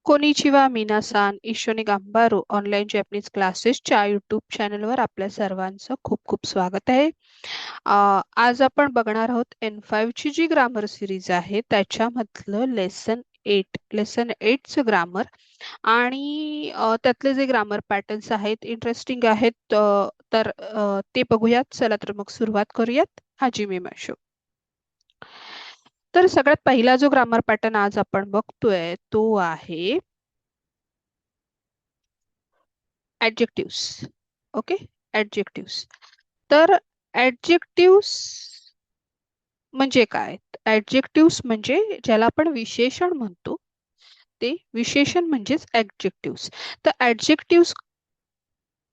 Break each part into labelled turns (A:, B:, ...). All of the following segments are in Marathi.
A: कोनिचिवा मिनासान ईशोनी गांबारू ऑनलाईन जॅपनीज क्लासेसच्या यूट्यूब चॅनलवर आपल्या सर्वांचं खूप खूप स्वागत आहे. आज आपण बघणार आहोत N5 ची जी ग्रामर सिरीज आहे त्याच्यामधलं लेसन 8चं ग्रामर आणि त्यातले जे ग्रामर पॅटर्न्स आहेत इंटरेस्टिंग आहेत तर ते बघूयात. चला तर मग सुरुवात करूयात. हाजी माशो. तर सगळ्यात पहिला जो ग्रामर पॅटर्न आज आपण बघतोय तो आहे ऍडजेक्टिव्स. ओके, ऍडजेक्टिव्स. तर ऍडजेक्टिव्स म्हणजे काय? ऍडजेक्टिव्स म्हणजे ज्याला आपण विशेषण म्हणतो ते विशेषण म्हणजेच ऍडजेक्टिव्स. तर ऍडजेक्टिव्स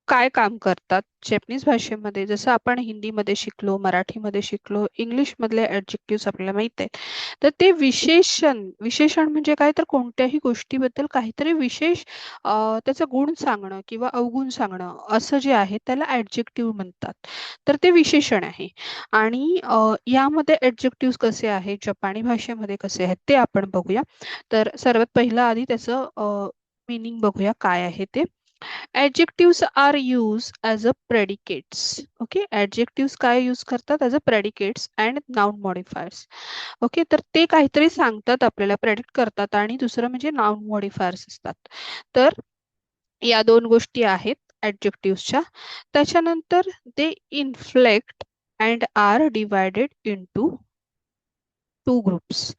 A: काय काम करतात जपनीज भाषेमध्ये, जसं आपण हिंदीमध्ये शिकलो, मराठीमध्ये शिकलो, इंग्लिश मधले ऍडजेक्टिव्स आपल्याला माहित आहेत. तर ते विशेषण विशेषण म्हणजे काय, तर कोणत्याही गोष्टीबद्दल काहीतरी विशेष त्याचा गुण सांगणं किंवा अवगुण सांगणं असं जे आहे त्याला ऍडजेक्टिव्ह म्हणतात. तर ते विशेषण आहे. आणि यामध्ये ऍडजेक्टिव्ह कसे आहेत, जपानी भाषेमध्ये कसे आहेत ते आपण बघूया. तर सर्वात पहिलं आधी त्याचं मीनिंग बघूया काय आहे ते. Adjectives are used as a predicates. Okay, adjectives काय यूज करतात as a predicates and noun modifiers. Okay, तर ते काहीतरी सांगतात आपल्याला, प्रेडिक्ट करतात, आणि दुसरं म्हणजे नाउन मॉडिफायर्स असतात. तर या दोन गोष्टी आहेत ऍडजेक्टिव्हच्या. त्याच्यानंतर they inflect and are divided into two groups.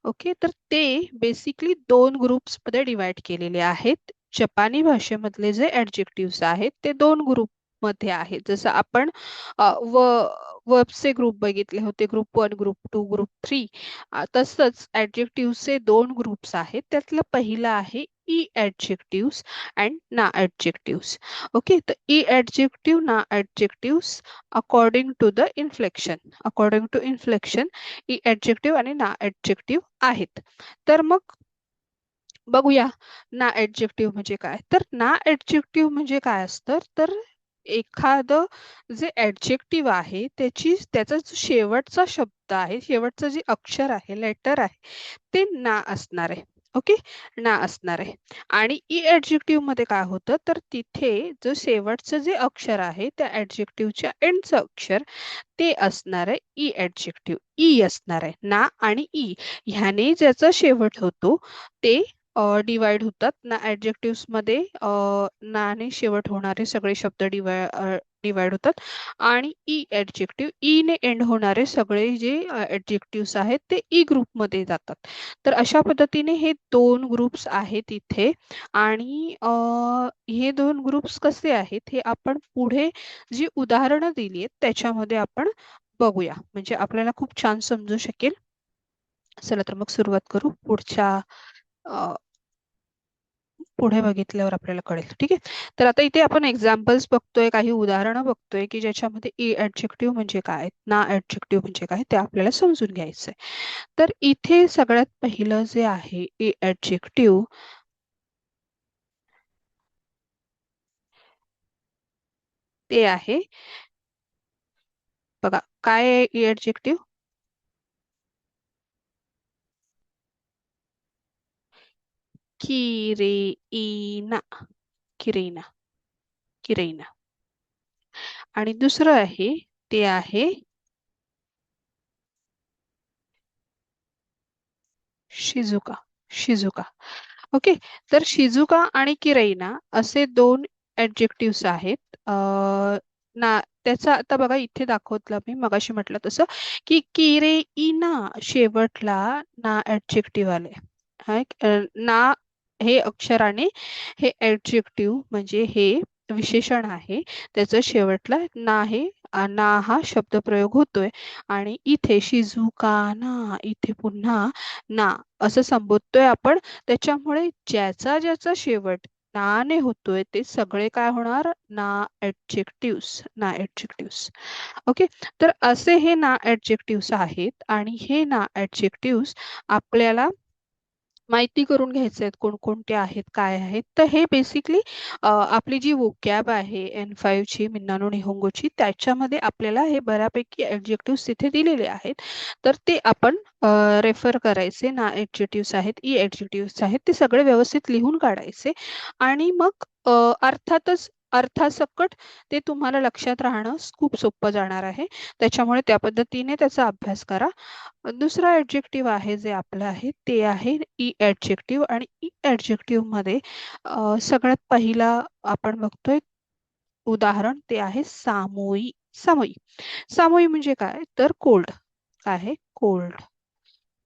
A: Okay, तर ते बेसिकली दोन ग्रुप्स मध्ये डिवाइड केलेले आहेत. जपानी भाषेमधले जे ऍडजेक्टिव्स आहेत ते दोन ग्रुप मध्ये आहेत. जसं आपण वर्बचे ग्रुप बघितले होते, ग्रुप 1, ग्रुप 2, ग्रुप 3. तसंच ऍडजेक्टिव्हचे दोन ग्रुप्स आहेत. त्यातलं पहिलं आहे ई ऍडजेक्टिव्स अँड ना ऍडजेक्टिव्स. ओके, तर ई ऍडजेक्टिव्ह ना adjectives according to the inflection. According to inflection ई ऍडजेक्टिव्ह आणि ना ऍडजेक्टिव्ह आहेत. तर मग बघूया ना ऍडजेक्टिव्ह म्हणजे काय. तर ना ऍडजेक्टिव्ह म्हणजे काय असतं, तर एखादं जे ऍडजेक्टिव्ह आहे त्याचा जो शेवटचा शब्द आहे, शेवटचं जे अक्षर आहे, लेटर आहे, ते ना असणार आहे. ओके, ना असणार आहे. आणि ई ऍडजेक्टिव्ह मध्ये काय होतं, तर तिथे जो शेवटचं जे अक्षर आहे त्या ऍडजेक्टिव्हच्या एंडचं अक्षर ते असणार आहे ई ऍडजेक्टिव्ह. ई असणार आहे. ना आणि ई ह्याने ज्याचा शेवट होतो ते डिवाइड होतात. ना ऍडजेक्टिव्स मध्ये नाने शेवट होणारे सगळे शब्द डिवाइड होतात. आणि ई ऍडजेक्टिव्ह ई ने एंड होणारे सगळे जे ऍडजेक्टिव्स आहेत ते ई ग्रुप मध्ये जातात. तर अशा पद्धतीने हे दोन ग्रुप्स आहेत इथे. आणि हे दोन ग्रुप्स कसे आहेत हे आपण पुढे जी उदाहरणं दिली आहेत त्याच्यामध्ये आपण बघूया, म्हणजे आपल्याला खूप छान समजू शकेल. चला तर मग सुरुवात करू. पुढे बघितल्यावर आपल्याला कळेल. ठीक आहे, तर आता इथे आपण एक्झाम्पल्स बघतोय, काही उदाहरणं बघतोय की ज्याच्यामध्ये ई ऍडजेक्टिव्ह म्हणजे काय, ना ऍडजेक्टिव्ह म्हणजे काय ते आपल्याला समजून घ्यायचंय. तर इथे सगळ्यात पहिलं जे आहे ई ऍडजेक्टिव्ह, ते आहे, बघा काय आहे ई ऍडजेक्टिव्ह. किरेइना. किरेइना. किरेइना. आणि दुसरं आहे ते आहे शिजुका. शिजुका. ओके, तर शिजुका आणि किरेइना असे दोन ऍडजेक्टिव्स आहेत. ना त्याचा आता बघा इथे दाखवतलं मी मगाशी म्हटलं तसं की किरेइना शेवटला ना ऍडजेक्टिव्ह आले. ना हे अक्षराने हे ऍडजेक्टिव्ह म्हणजे हे विशेषण आहे, त्याचं शेवटला ना हे ना हा शब्द प्रयोग होतोय. आणि इथे शिजुका ना इथे पुन्हा ना असं संबोधतोय आपण. त्याच्यामुळे ज्याचा ज्याचा शेवट ना ने होतोय ते सगळे काय होणार, ना ऍडजेक्टिव्स. ना ऍडजेक्टिव्स. ओके, तर असे हे ना ऍडजेक्टिव्स आहेत. आणि हे ना ऍडजेक्टिव्स आपल्याला माहिती करून घ्यायचे आहेत कोणकोणते आहेत काय आहेत. तर हे बेसिकली आपली जी वोकॅब आहे N5 ची मिन्नानो निहोंगोची त्याच्यामध्ये आपल्याला हे बऱ्यापैकी ऍडजेक्टिव्ह तिथे दिलेले आहेत. तर ते आपण रेफर करायचे. ना ऍडजेक्टिव्ह आहेत, ई ऍडजेक्टिव्ह आहेत, ते सगळे व्यवस्थित लिहून काढायचे आणि मग अर्थातच अर्थासकट ते तुम्हाला लक्षात राहणं खूप सोपं जाणार आहे. त्याच्यामुळे त्या पद्धतीने त्याचा अभ्यास करा. दुसरा ऍडजेक्टिव्ह आहे जे आपलं आहे ते आहे ई ऍडजेक्टिव्ह. आणि ई ऍडजेक्टिव्ह मध्ये सगळ्यात पहिला आपण बघतोय उदाहरण ते आहे सामोई. सामोई सामोई म्हणजे काय तर कोल्ड. काय आहे कोल्ड.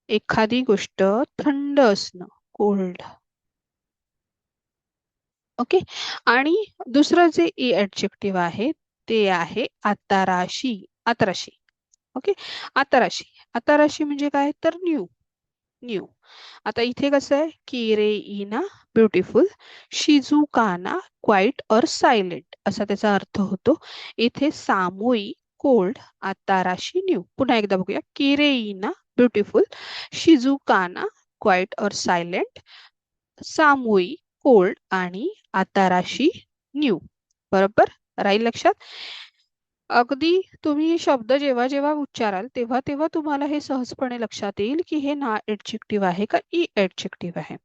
A: एखादी गोष्ट थंड असणं कोल्ड. ओके. आणि दुसरं जे ई ऍडजेक्टिव्ह आहे ते आहे Atarashii. Atarashii. Okay. Atarashii. Atarashii म्हणजे काय तर न्यू. न्यू. आता इथे कसं आहे किरेइना ब्युटिफुल, शिजुकाना क्वाइट और सायलेंट असा त्याचा अर्थ होतो. इथे सामोई कोल्ड, आताराशी न्यू. पुन्हा एकदा बघूया. किरेइना ब्युटिफुल, शिजुकाना क्वाइट और सायलेंट, सामोई कोल्ड आणि आताराशी न्यू. बरोबर राहील लक्षात. अगदी तुम्ही शब्द जेव्हा जेव्हा उच्चाराल तेव्हा तेव्हा तुम्हाला हे सहजपणे लक्षात येईल की हे ना ऍडजेक्टिव्ह आहे का ई ऍडजेक्टिव्ह आहे.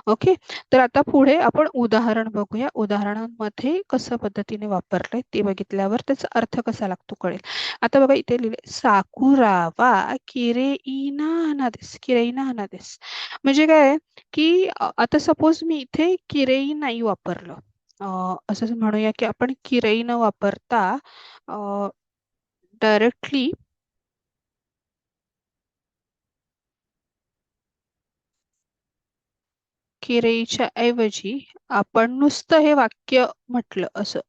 A: ओके. तर आता पुढे आपण उदाहरण बघूया. उदाहरणांमध्ये कसं पद्धतीने वापरलंय ते बघितल्यावर त्याचा अर्थ कसा लागतो कळेल. आता बघा इथे लिहिले साकुरावा किरेइना हनादेस. किरेइना हनादेस म्हणजे काय की आता सपोज मी इथे किरेई नाही वापरलं. असं म्हणूया की आपण किरई न वापरता डायरेक्टली किरेईच्या ऐवजी आपण नुसतं हे वाक्य म्हटलं असं.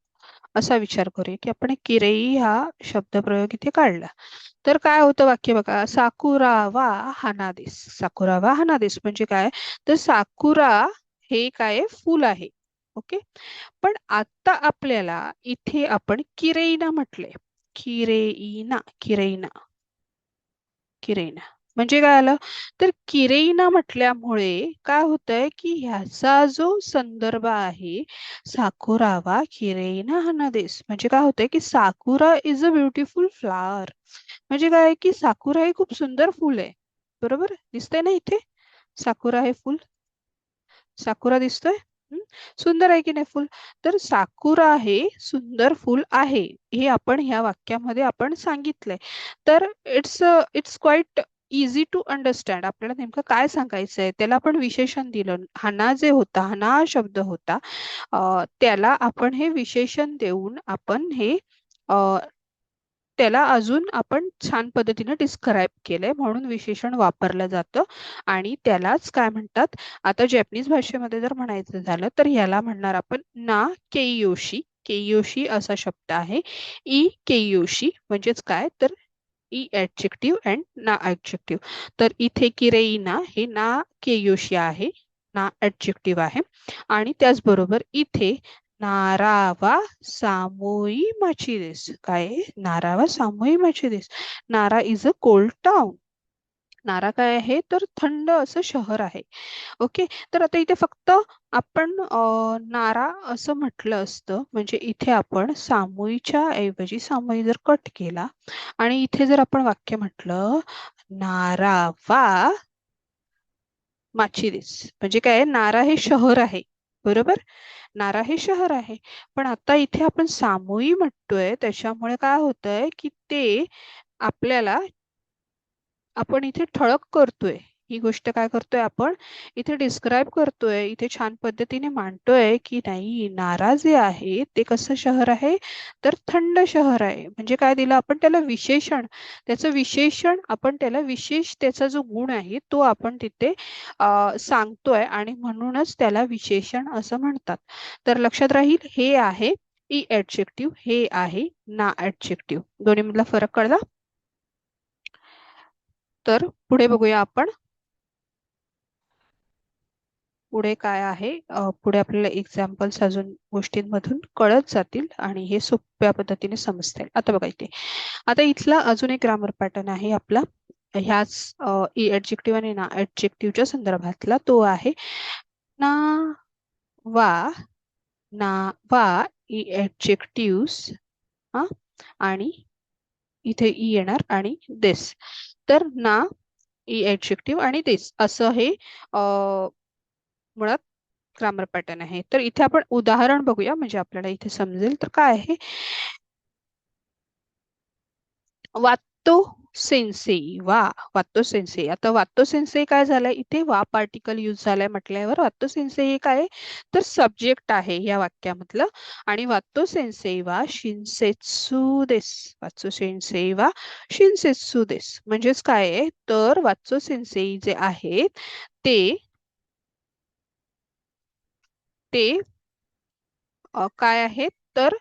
A: असा विचार करूया की आपण किरेई हा शब्दप्रयोग इथे काढला. तर काय होतं वाक्य बघा. साकुरावा हानादेस. साकुरावा हानादेस म्हणजे काय तर साकुरा हे काय फुल आहे. ओके. पण आता आपल्याला इथे आपण किरेईना म्हटले. किरेईना. किरेईना. किरेना म्हणजे काय आलं तर किरेना म्हटल्यामुळे काय होतंय की ह्याचा जो संदर्भ आहे साकुरावा किरेना हनादेस म्हणजे काय होतंय की साकुरा इज अ ब्युटिफुल फ्लावर. म्हणजे काय की साकुरा हे खूप सुंदर फुल आहे. बरोबर दिसतंय ना इथे. साकुरा हे फुल. साकुरा दिसतोय. हं? सुंदर आहे की नाही फुल. तर साकुरा हे सुंदर फुल आहे हे आपण ह्या वाक्यामध्ये आपण सांगितलंय. तर it's quite easy to understand. आपल्याला नेमकं काय सांगायचंय त्याला आपण विशेषण दिलं. हना जे होता हना हा शब्द होता त्याला आपण हे विशेषण देऊन आपण हे त्याला अजून आपण छान पद्धतीने डिस्क्राईब केलंय म्हणून विशेषण वापरलं जातं. आणि त्यालाच काय म्हणतात आता जॅपनीज भाषेमध्ये जर म्हणायचं झालं तर ह्याला म्हणणार आपण ना केयोशी. केयोशी असा शब्द आहे. ई केयोशी म्हणजेच काय तर ई ऍडजेक्टिव्ह अँड ना ऍडजेक्टिव्ह. तर इथे किरेईना हे ना केयोशी आहे. ना ऍडजेक्टिव्ह आहे. आणि त्याचबरोबर इथे नारावा सामोई माचिदेस. काय आहे? नारावा सामोई माचिदेस. नारा इज अ कोल्ड टाउन. नारा काय आहे तर थंड असं शहर आहे. ओके. तर आता इथे फक्त आपण नारा असं म्हटलं असतं म्हणजे इथे आपण सामोईच्या ऐवजी सामोई जर कट केला आणि इथे जर आपण वाक्य म्हटलं नारावा माचिदिस म्हणजे काय नारा हे शहर आहे. बरोबर. नारा हे शहर आहे. पण आता इथे आपण सामोई म्हणतोय त्याच्यामुळे काय होतंय की ते आपल्याला आपण इथे ठळक करतोय. ही गोष्ट काय करतोय आपण इथे डिस्क्राईब करतोय. इथे छान पद्धतीने मांडतोय की नाही नारा जे आहे ते कसं शहर आहे तर थंड शहर आहे. म्हणजे काय दिलं आपण त्याला विशेषण. त्याचं विशेषण आपण त्याला विशेष त्याचा जो गुण आहे तो आपण तिथे सांगतोय आणि म्हणूनच त्याला विशेषण असं म्हणतात. तर लक्षात राहील हे आहे ई ऍडजेक्टिव्ह. हे आहे ना ऍडजेक्टिव्ह. दोन्ही मधला फरक कळला. तर पुढे बघूया आपण. पुढे काय आहे पुढे आपल्याला एक्झाम्पल्स अजून गोष्टींमधून कळत जातील आणि हे सोप्या पद्धतीने समजतील. आता बघा इथे आता इथला अजून एक ग्रामर पॅटर्न आहे आपला. ह्याच ई ऍडजेक्टिव्ह आणि ना ऍडजेक्टिव्हच्या संदर्भातला तो आहे ना वा ना वा ई ऍडजेक्टिव्ह्स हा आणि इथे ई येणार आणि दिस. तर ना ई ऍडजेक्टिव्ह आणि दिस असं हे मुळात ग्रामर पॅटर्न आहे. तर इथे आपण उदाहरण बघूया म्हणजे आपल्याला इथे समजेल. तर काय आहे, वात्तो सेन्सेई वा. वात्तो सेन्सेई, आता वात्तो सेन्सेई काय झालंय, इथे वा पार्टिकल युज झालाय म्हटल्यावर वात्तो सेन्सेई हे काय आहे, तर सब्जेक्ट आहे या वाक्यामधलं. आणि वात्तो सेन्सेई वा शिन्सेत्सु देस. वात्सो सेन्सेई वा शिन्सेत्सु देस म्हणजेच काय आहे, तर वात्सो सेन्सेई जे आहेत ते ते काय आहेत, तर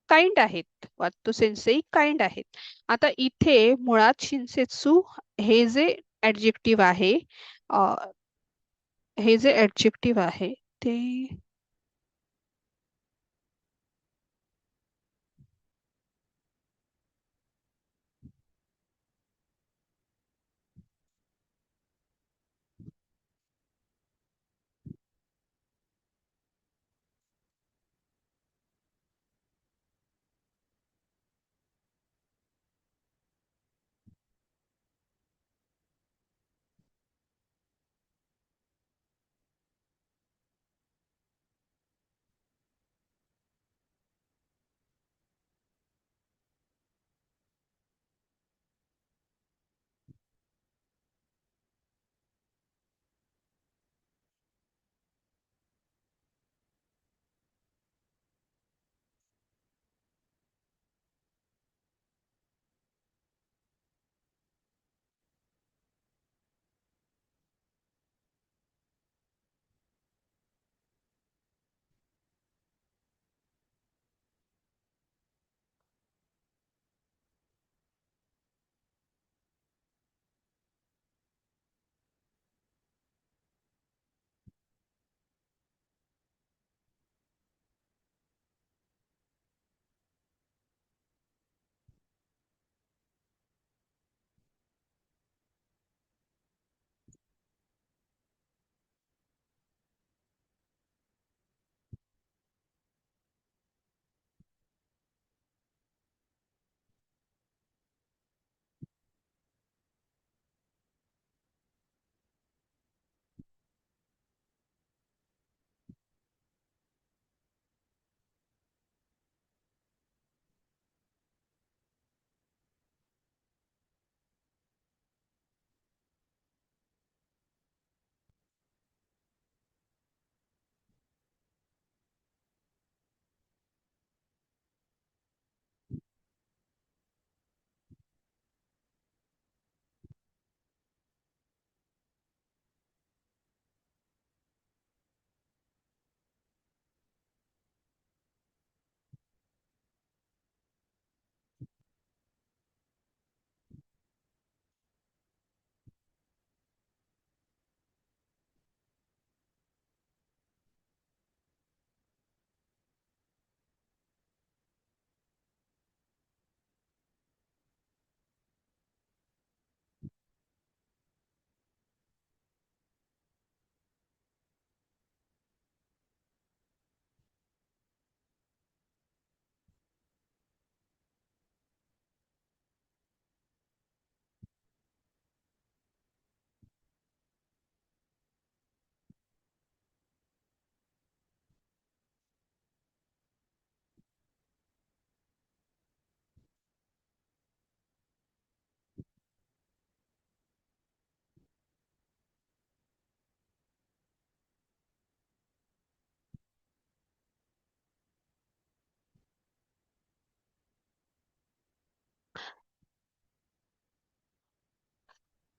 A: काइंड आहेत. वात्तो सेन्सेई काइंड आहेत. आता इथे मुळात शिन्सेत्सु हे जे ऍडजेक्टिव्ह आहे, अ, हे जे ऍडजेक्टिव्ह आहे ते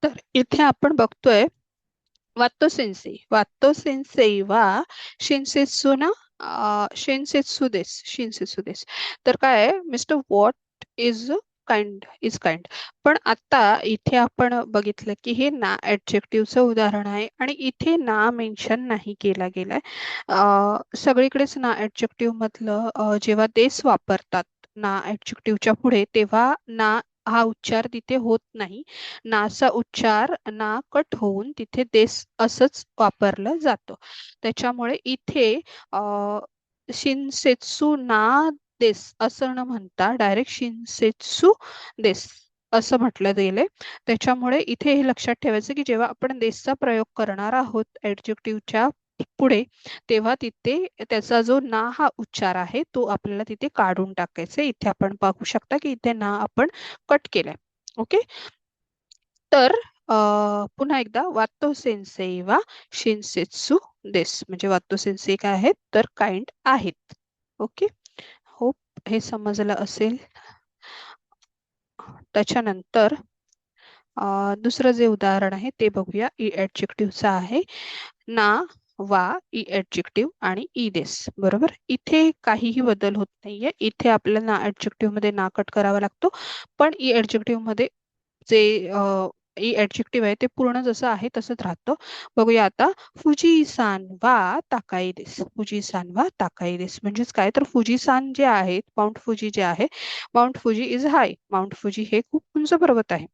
A: तर इथे आपण बघतोय वात्तो सेन्सेई. वात्तो सेन्सेई वा शिन्सेत्सु ना शिन्सेत्सु देस. शिन्सेत्सु देस. तर काय आहे, मिस्टर व्हॉट इज काइंड. पण आता इथे आपण बघितलं की हे ना ऍडजेक्टिव्हचं उदाहरण आहे आणि इथे ना मेन्शन नाही केला गेलाय. सगळीकडेच ना ऍडजेक्टिव्ह मधलं जेव्हा देस वापरतात ना ऍडजेक्टिव्हच्या पुढे, तेव्हा ना हा उच्चार तिथे होत नाही. नाचा उच्चार ना कट होऊन तिथे देस असंच वापरलं जातं. त्याच्यामुळे इथे अ, शिनसेत्सु ना देस असं न म्हणता डायरेक्ट शिनसेत्सु देस असं म्हटलं गेलंय. त्याच्यामुळे इथे हे लक्षात ठेवायचं की जेव्हा आपण देसचा प्रयोग करणार आहोत ऍडजेक्टिव्हच्या पुढे, तेव्हा तिथे त्याचा जो ना हा उच्चार आहे तो आपल्याला तिथे काढून टाकायचा. इथे आपण पाहू शकता की इथे ना आपण कट केलाय. ओके. तर पुन्हा एकदा वात्तो सेन्सेई वा शिनसेत्सु देस म्हणजे वात्तो सेन्सेई काय आहेत तर काइंड आहेत. ओके. होप हे समजलं असेल. त्याच्यानंतर दुसरं जे उदाहरण आहे ते बघूया. ई ऍडजेक्टिव्हचं आहे. ना, वा, ई ऍडजेक्टिव्ह आणि ई देस. बरोबर. इथे काहीही बदल होत नाहीये. इथे आपल्याला ना ऍडजेक्टिव्ह मध्ये ना कट करावा लागतो, पण ई ऍडजेक्टिव्ह मध्ये जे ई ऍडजेक्टिव्ह आहे ते पूर्ण जसं आहे तसंच राहतं. बघूया आता. फुजीसान वा ताकाई देस. फुजीसान वा ताकाई देस म्हणजेच काय तर फुजीसान जे आहे, माउंट फुजी जे आहे, Mount Fuji is hi. Mount Fuji हे खूप उंच पर्वत आहे.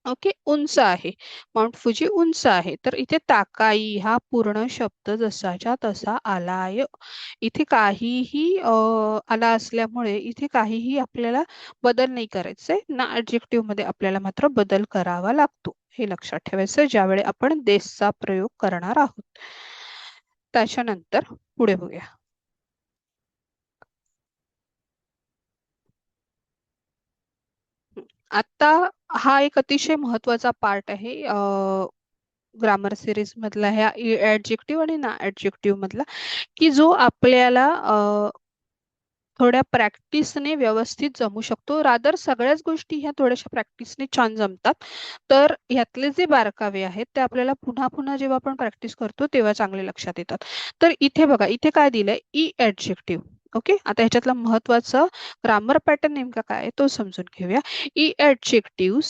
A: ओके. उंच आहे. माउंट फुजी उंच आहे. तर इथे ताकाई हा पूर्ण शब्द जसाच्या तसा आलाय. इथे काहीही आला असल्यामुळे इथे काहीही आपल्याला बदल नाही करायचे. ना ऍडजेक्टिव्ह मध्ये आपल्याला मात्र बदल करावा लागतो. हे लक्षात ठेवायचं ज्यावेळी आपण देसचा प्रयोग करणार आहोत. त्याच्यानंतर पुढे बघूया. आता हा एक अतिशय महत्वाचा पार्ट आहे ग्रामर सिरीज मधला, ह्या ऍडजेक्टिव्ह आणि ना ऍडजेक्टिव्ह मधला, की जो आपल्याला थोड्या प्रॅक्टिसने व्यवस्थित जमू शकतो. रादर सगळ्याच गोष्टी ह्या थोड्याशा प्रॅक्टिसने छान जमतात. तर ह्यातले जे बारकावे आहेत ते आपल्याला पुन्हा पुन्हा जेव्हा आपण प्रॅक्टिस करतो तेव्हा चांगले लक्षात येतात. तर इथे बघा, इथे काय दिलंय ई ऍडजेक्टिव्ह. ओके. आता ह्याच्यातला महत्वाचा ग्रामर पॅटर्न नेमका काय आहे तो समजून घेऊया. ई ऍडजेक्टिव्ह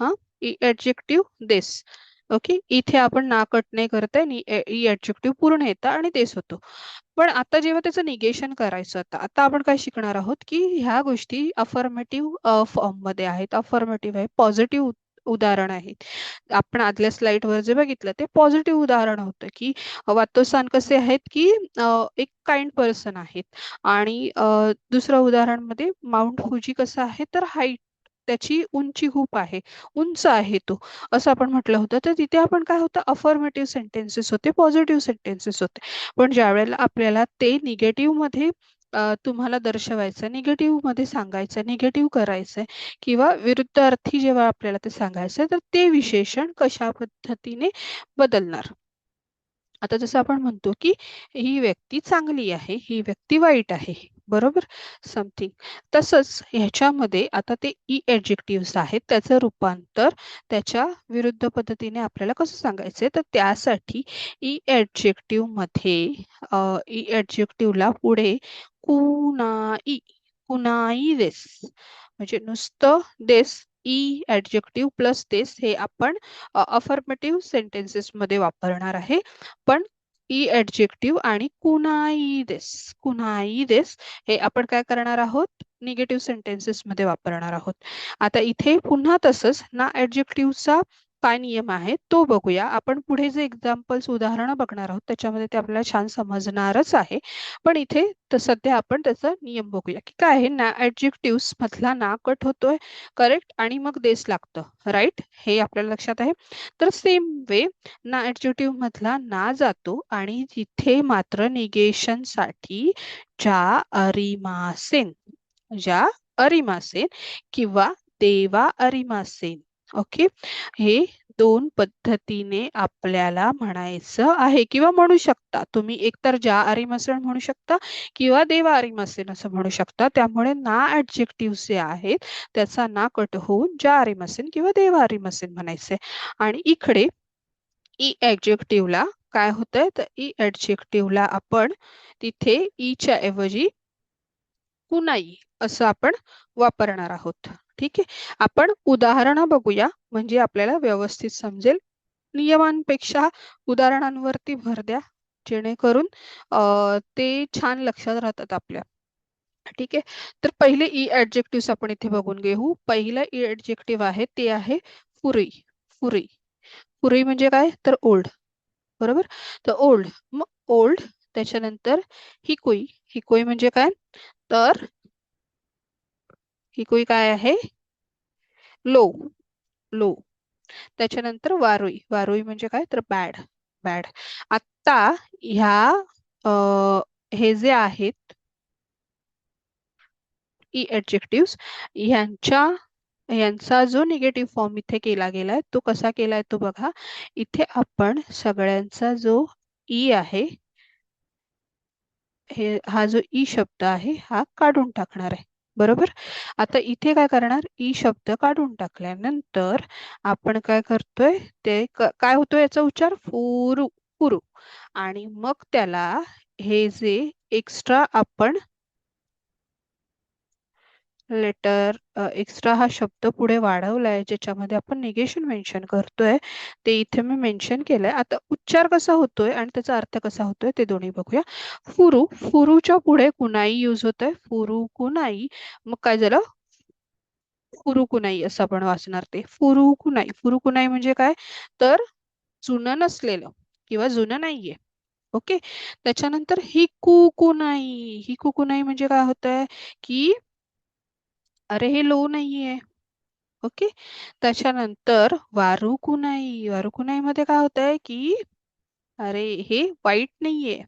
A: हा, ई ऍडजेक्टिव्ह देस. ओके. इथे आपण ना कट नाही करताय, ई ऍडजेक्टिव्ह पूर्ण येतं आणि देस होतो. पण आता जेव्हा त्याचं निगेशन करायचं, आता आता आपण काय शिकणार आहोत की ह्या गोष्टी अफर्मेटिव्ह फॉर्म मध्ये आहेत. अफर्मेटिव्ह आहे, पॉझिटिव्ह उदाहरण आहेत. आपण आदल्या स्लाइड वर जे बघितलं ते पॉझिटिव्ह उदाहरण होतं की वातोसान कसे आहेत की एक काइंड पर्सन आहेत. आणि दुसरं उदाहरण मध्ये माउंट फुजी कसं आहे तर हाईट, त्याची उंची खूप आहे, उंच आहे तो, असं आपण म्हटलं होतं. तर तिथे आपण काय होतं, अफर्मेटिव्ह सेंटेन्सेस होते, पॉझिटिव्ह सेंटेन्सेस होते. पण ज्या वेळेला आपल्याला ते निगेटिव्ह मध्ये तुम्हाला दर्शवायचं, निगेटिव्ह मध्ये सांगायचं, निगेटिव्ह करायचंय किंवा विरुद्ध अर्थी जेव्हा आपल्याला ते सांगायचंय, तर ते विशेषण कशा पद्धतीने बदलणार. आता जसं आपण म्हणतो की ही व्यक्ती चांगली आहे, ही व्यक्ती वाईट आहे. बरोबर. समथिंग तसंच ह्याच्यामध्ये आता ते ई ऍडजेक्टिव्ह आहेत, त्याचं रूपांतर त्याच्या विरुद्ध पद्धतीने आपल्याला कसं सांगायचंय, तर त्यासाठी ई ऍडजेक्टिव्ह मध्ये ई ऍडजेक्टिव्हला पुढे कुनाई, कुनाई देस म्हणजे नुसतं देस, ई ऍडजेक्टिव्ह प्लस देस हे आपण अफर्मेटिव्ह सेंटेन्सेस मध्ये वापरणार आहे. पण ई ऍडजेक्टिव्ह आणि कुनाई देस, कुनाई देस हे आपण काय करणार आहोत, निगेटिव्ह सेंटेन्सेस मध्ये वापरणार आहोत. आता इथे पुन्हा तसंच ना ऍडजेक्टिव्हचा काय नियम आहे तो बघूया. आपण पुढे जे एक्झाम्पल्स उदाहरणं बघणार आहोत त्याच्यामध्ये ते आपल्याला छान समजणारच आहे. पण इथे तर सध्या आपण त्याचा नियम बघूया की काय आहे. ना ऍडजेक्टिव्ह मधला ना कट होतोय, करेक्ट, आणि मग देस लागतं, राईट, हे आपल्याला लक्षात आहे. तर सेम वे ना ऍडजेक्टिव्ह मधला ना जातो आणि तिथे मात्र निगेशन साठी ज्या अरिमासेन, ज्या अरिमासेन किंवा देवा अरिमासेन, ओके, हे दोन पद्धतीने आपल्याला म्हणायचं आहे किंवा म्हणू शकता तुम्ही. एकतर ज्या अरिमासेन म्हणू शकता किंवा देवा अरिमासेन असं म्हणू शकता. त्यामुळे ना ऍडजेक्टिव्ह जे आहेत त्याचा ना कट होऊन ज्या अरिमासेन किंवा देवा अरिमासेन म्हणायचे. आणि इकडे ई ऍडजेक्टिव्हला काय होतंय, तर ई ऍडजेक्टिव्हला आपण तिथे ई च्या ऐवजी कुनाई असं आपण वापरणार आहोत. ठीक आहे. आपण उदाहरणं बघूया म्हणजे आपल्याला व्यवस्थित समजेल. नियमांपेक्षा उदाहरणांवरती भर द्या जेणेकरून ते छान लक्षात राहतात आपल्या. ठीक आहे. तर पहिले ई ऍडजेक्टिव्ह आपण इथे बघून घेऊ. पहिलं ई ऍडजेक्टिव्ह आहे ते आहे फुरी. फुरी. फुरी म्हणजे काय तर ओल्ड. बरोबर. तर ओल्ड. मग ओल्ड त्याच्यानंतर हिकोई. हिकोई म्हणजे काय तर हिकोई काय आहे लो. लो. त्याच्यानंतर वारोई. वारोई म्हणजे काय तर बॅड. बॅड. आता ह्या अ, हे जे आहेत ई ऍडजेक्टिव्ह यांचा जो निगेटिव्ह फॉर्म इथे केला गेलाय तो कसा केलाय तो बघा. इथे आपण सगळ्यांचा जो ई आहे हा जो ई शब्द आहे हा काढून टाकणार आहे. बरोबर. आता इथे काय करणार ई शब्द काढून टाकल्यानंतर आपण काय करतोय ते काय होतोय याचा उच्चार फुरू. फुरू. आणि मग त्याला हे जे एक्स्ट्रा आपण लेटर एक्स्ट्रा हा शब्द पुढे वाढवलाय ज्याच्यामध्ये आपण निगेशन मेन्शन करतोय ते इथे मी मेन्शन केलंय. आता उच्चार कसा होतोय आणि त्याचा अर्थ कसा होतोय ते दोन्ही बघूया. फुरू. फुरूच्या पुढे कुणाई यूज होतोय. फुरू कुनाई. मग काय झालं फुरू कुनाई असं आपण वाचणार ते फुरू कुनाई. फुरू कुनाई म्हणजे काय तर जुनं नसलेलं किंवा जुनं नाहीये. ओके. त्याच्यानंतर हिकू कुनाई. हिकू कुनाई म्हणजे काय होतंय की अरे हे लो नाहीये. ओके. त्याच्यानंतर वारुकुनाई. वारुकुनाई मध्ये काय होतंय की अरे हे वाईट नाहीये.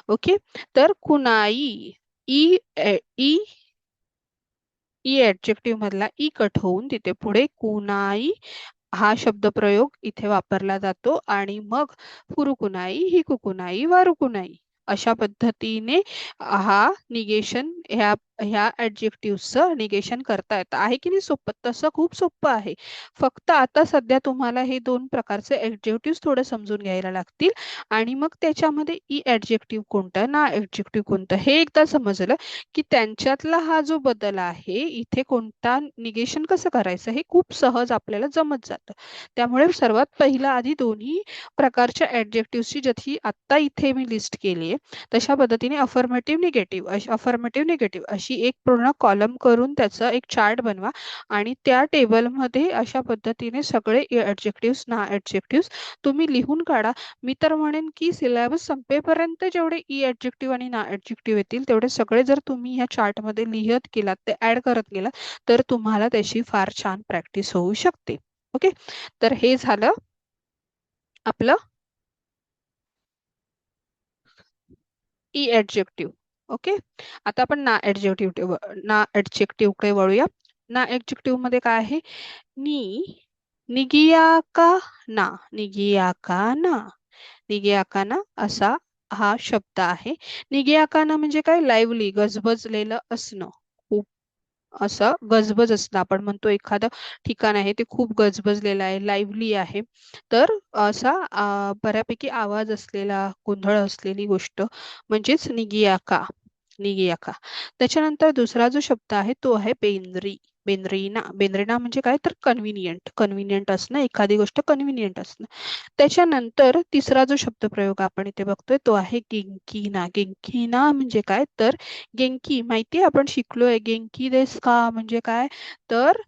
A: ओके. तर Kunai E E E adjective मधला ई कट होऊन तिथे पुढे कुनाई हा शब्दप्रयोग इथे वापरला जातो आणि मग फुरुकुनाई हिकुकुनाई वारुकुनाई अशा पद्धतीने हा निगेशन ह्या ह्या ऍडजेक्टिव्हचं निगेशन करता येतं. आहे की नाही सोपं. तसं खूप सोपं आहे. फक्त आता सध्या तुम्हाला हे दोन प्रकारचे ऍडजेक्टिव्ह थोडं समजून घ्यायला लागतील आणि मग त्याच्यामध्ये ई ऍडजेक्टिव्ह कोणतं ना ऍडजेक्टिव्ह कोणतं हे एकदा समजलं की त्यांच्यातला हा जो बदल आहे इथे कोणता निगेशन कसं करायचं हे खूप सहज आपल्याला जमत जातं. त्यामुळे सर्वात पहिला आधी दोन्ही प्रकारच्या ऍडजेक्टिव्हची जशी आत्ता इथे मी लिस्ट केली आहे तशा पद्धतीने अफर्मेटिव्ह निगेटिव्ह अफर्मेटिव्ह निगेटिव्ह अशी एक पूर्ण कॉलम करून त्याचा एक चार्ट बनवा आणि त्या टेबलमध्ये अशा पद्धतीने सगळे ऍडजेक्टिव्ह ना ऍडजेक्टिव्ह तुम्ही लिहून काढा. मी तर म्हणेन की सिलेबस संपेपर्यंत जेवढे ई ऍडजेक्टिव्ह आणि ना ऍडजेक्टिव्ह येतील तेवढे सगळे जर तुम्ही ह्या चार्ट मध्ये लिहत गेलात ते ऍड करत गेलात तर तुम्हाला त्याची फार छान प्रॅक्टिस होऊ शकते. ओके. तर हे झालं आपलं ई ऍडजेक्टिव्ह. ओके. आता आपण ना ऍडजेक्टिव्ह कडे वळूया. ना ऍडजेक्टिव्ह मध्ये काय आहे नी निगियाका ना. निगियाका ना. निगियाका ना असा हा शब्द आहे. निगियाका ना म्हणजे काय लाईव्हली गजबजलेलं असणं. खूप असं गजबज असतं. आपण म्हणतो एखादं ठिकाण आहे ते खूप गजबजलेलं आहे लाईव्हली आहे. तर असा बऱ्यापैकी आवाज असलेला गोंधळ असलेली गोष्ट म्हणजेच निगियाका. निगियाका. त्याच्यानंतर दुसरा जो शब्द आहे तो आहे बेंद्री. बेंद्रीना. बेंद्रीना म्हणजे काय तर कन्व्हिनियंट. कन्व्हिनियंट असणं एखादी गोष्ट कन्व्हिनियंट असणं. त्याच्यानंतर तिसरा जो शब्दप्रयोग आपण इथे बघतोय तो आहे गेंकीना. गेंकीना म्हणजे काय तर गेंकी माहितीये आपण शिकलोय गेंकी देस का म्हणजे काय तर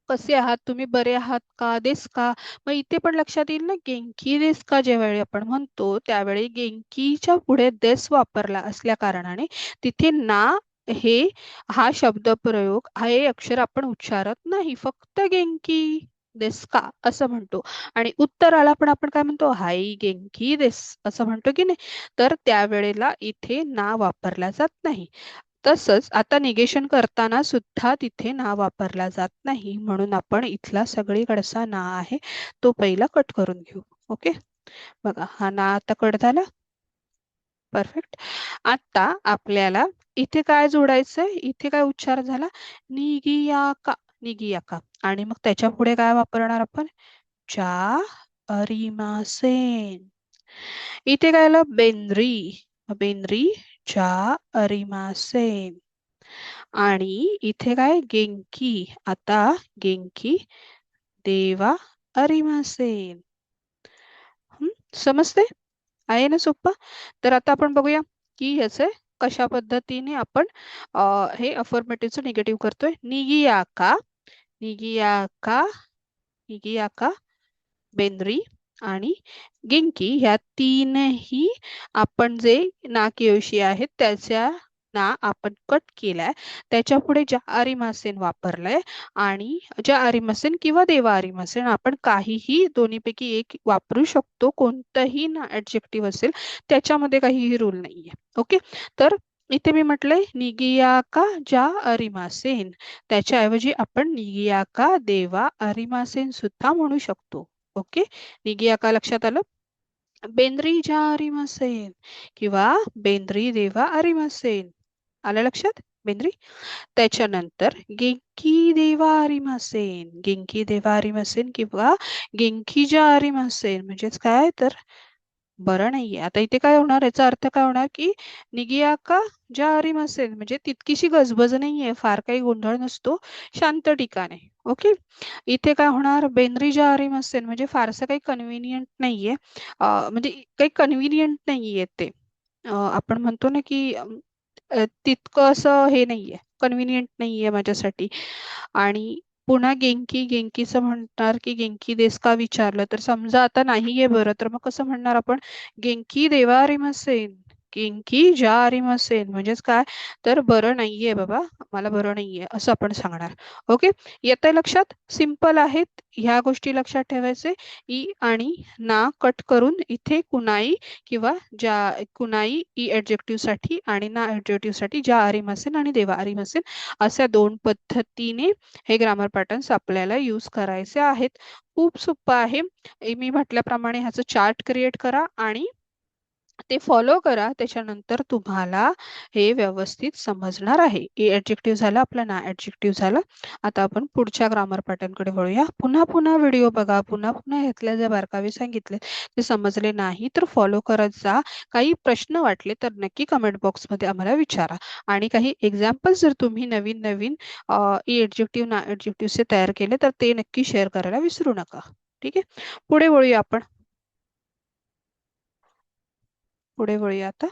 A: कसे आहात तुम्ही बरे आहात का देस का. मग इथे पण लक्षात येईल ना गेंकी देस का ज्यावेळी आपण म्हणतो त्यावेळी गेंकीच्या पुढे देस वापरला असल्या कारणाने तिथे ना हे हा शब्द प्रयोग हे अक्षर आपण उच्चारत नाही फक्त गेंकी देस का असं म्हणतो. आणि उत्तराला पण आपण काय म्हणतो हाय गेंकी देस असं म्हणतो की नाही. तर त्यावेळेला इथे ना वापरला जात नाही. तसंच आता निगेशन करताना सुद्धा तिथे ना वापरला जात नाही म्हणून आपण इथला सगळीकडचा ना आहे तो पहिला कट करून घेऊ. ओके. बघा हा ना आता कट झाला. परफेक्ट. आता आपल्याला इथे काय जोडायचंय इथे काय उच्चार झाला निगियाका. निगियाका. आणि मग त्याच्या पुढे काय वापरणार आपण चा अरिमासेन. इथे काय आलं बेंद्री. बेंद्री चा अरिमासेन. आणि इथे काय गेंकी. आता गेंकी देवा अरिमासेन. समजते आहे ना सोप्पा. तर आता आपण बघूया की ह्याचे कशा पद्धतीने आपण हे अफर्मेटिव्हचं निगेटिव्ह करतोय. निगियाका, निगियाका, निगियाका, बेंद्री आणि गिंकी ह्या तीनही आपण जे ना कियोशी आहेत त्याच्या ना आपण कट केलाय. त्याच्या पुढे ज्या आरिमासेन वापरलंय आणि ज्या आरिमासेन किंवा देवा आरिमासेन आपण काहीही दोन्हीपैकी एक वापरू शकतो. कोणतंही ना ऍडजेक्टिव्ह असेल त्याच्यामध्ये काहीही रूल नाहीये. ओके, तर इथे मी म्हटलंय निगियाका ज्या अरिमासेन, त्याच्याऐवजी आपण निगियाका देवा अरिमासेन सुद्धा म्हणू शकतो. ओके, निगियाका लक्षात आलं. बेंद्री ज्या अरिमासेन किंवा बेंद्री देवा अरिमासेन, आलं लक्षात बेंद्री. त्याच्यानंतर गेंकी देवा अरिमासेन, गेंकी देवा अरिमासेन किंवा गेंकी ज्या अरिमासेन म्हणजेच काय तर बरं नाहीये. आता इथे काय होणार, याचा अर्थ काय होणार की निगियाका ज्या आरीम असेल म्हणजे तितकीशी गजबज नाहीये, फार काही गोंधळ नसतो, शांत ठिकाण ओके, इथे काय होणार बेंद्री ज्या आरीम असेल म्हणजे फारसं काही कन्व्हिनियंट नाहीये. म्हणजे काही कन्व्हिनियंट नाहीये ते. आपण म्हणतो ना की तितकं असं हे नाहीये, कन्व्हिनियंट नाहीये माझ्यासाठी. आणि पुन्हा गेंकी, गेंकीचं म्हणणार की गेंकी देस का विचारलं तर समजा आता नाहीये बरं, तर मग कसं म्हणणार आपण, गेंकी देवा अरिमसेन, गेंकी ज्या अरिमसेन म्हणजेच काय तर बरं नाहीये बाबा, मला बरं नाहीये असं आपण सांगणार. ओके, येतंय लक्षात. सिंपल आहेत ह्या गोष्टी लक्षात ठेवायचे. ई आणि ना कट करून इथे कुनाई किंवा ज्या कुनाई ई ऍडजेक्टिव्ह साठी आणि ना ऍडजेक्टिव्ह साठी ज्या आरिम असेल आणि देवा आरिम असेल अशा दोन पद्धतीने हे ग्रामर पॅटर्न्स आपल्याला यूज करायचे आहेत. खूप सोपं आहे. मी म्हटल्याप्रमाणे ह्याचं चार्ट क्रिएट करा आणि ते फॉलो करा. त्याच्यानंतर तुम्हाला हे व्यवस्थित समजणार आहे. ए ऍडजेक्टिव्ह झालं आपलं, ना ऍडजेक्टिव्ह झालं. आता आपण पुढच्या ग्रामर पॅटर्न कडे वळूया. पुन्हा पुन्हा व्हिडिओ बघा, पुन्हा पुन्हा ह्यातल्या जे बारकावे सांगितले ते समजले नाही तर फॉलो करत जा. काही प्रश्न वाटले तर नक्की कमेंट बॉक्स मध्ये आम्हाला विचारा. आणि काही एक्झाम्पल्स जर तुम्ही नवीन नवीन ई ऍडजेक्टिव्ह ना ऍडजेक्टिव्हचे तयार केले तर ते नक्की शेअर करायला विसरू नका. ठीक आहे, पुढे वळूया आपण. पुढे वळूया आता.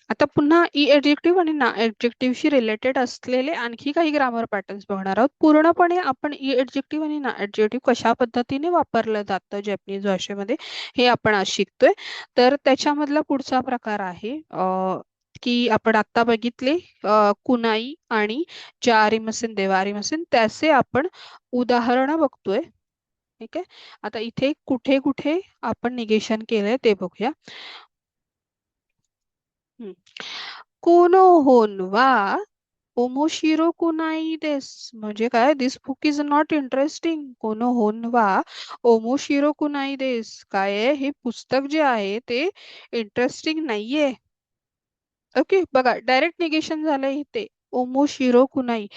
A: आता पुन्हा ई ऍडजेक्टिव्ह आणि ना ऍडजेक्टिव्हशी रिलेटेड असलेले आणखी काही ग्रामर पॅटर्न्स बघणार आहोत. पूर्णपणे आपण ई ऍडजेक्टिव्ह आणि ना ऍडजेक्टिव्ह कशा पद्धतीने वापरलं जातं जपनीज भाषेमध्ये हे आपण आज शिकतोय. तर त्याच्यामधला पुढचा प्रकार आहे की आपण आता बघितले कुनाई आणि जारी मसीन देवारी मसीन, त्याचे आपण उदाहरण बघतोय. ठीक आहे, आता इथे कुठे कुठे आपण निगेशन केलंय ते बघूया. कोनो होन वा ओमोशिरो कुनाई देस म्हणजे काय, दिस बुक इज नॉट इंटरेस्टिंग. कोनो होन वा ओमोशिरो कुनाई देस, काय आहे हे पुस्तक जे आहे ते इंटरेस्टिंग नाहीये. ओके, बघा डायरेक्ट निगेशन झालंय इथे. ओमोशिरो कुनाई,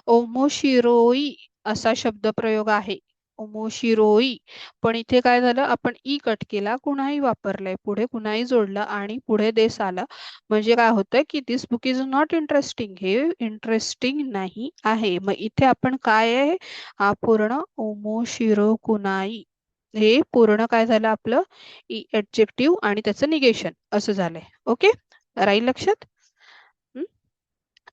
A: ओमोशिरोई असा शब्द प्रयोग आहे, ओमोशिरोई. पण इथे काय झालं, आपण ई कट केला, कुणाही वापरलंय, पुढे कुणाही जोडलं आणि पुढे देस आलं. म्हणजे काय होतं की दिस बुक इज नॉट इंटरेस्टिंग, हे इंटरेस्टिंग नाही आहे. मग इथे आपण काय आहे, हा पूर्ण ओमोशिरो कुनाई हे पूर्ण काय झालं आपलं ई ऍडजेक्टिव्ह आणि त्याचं निगेशन असं झालंय. ओके, राहील लक्षात. हम्म?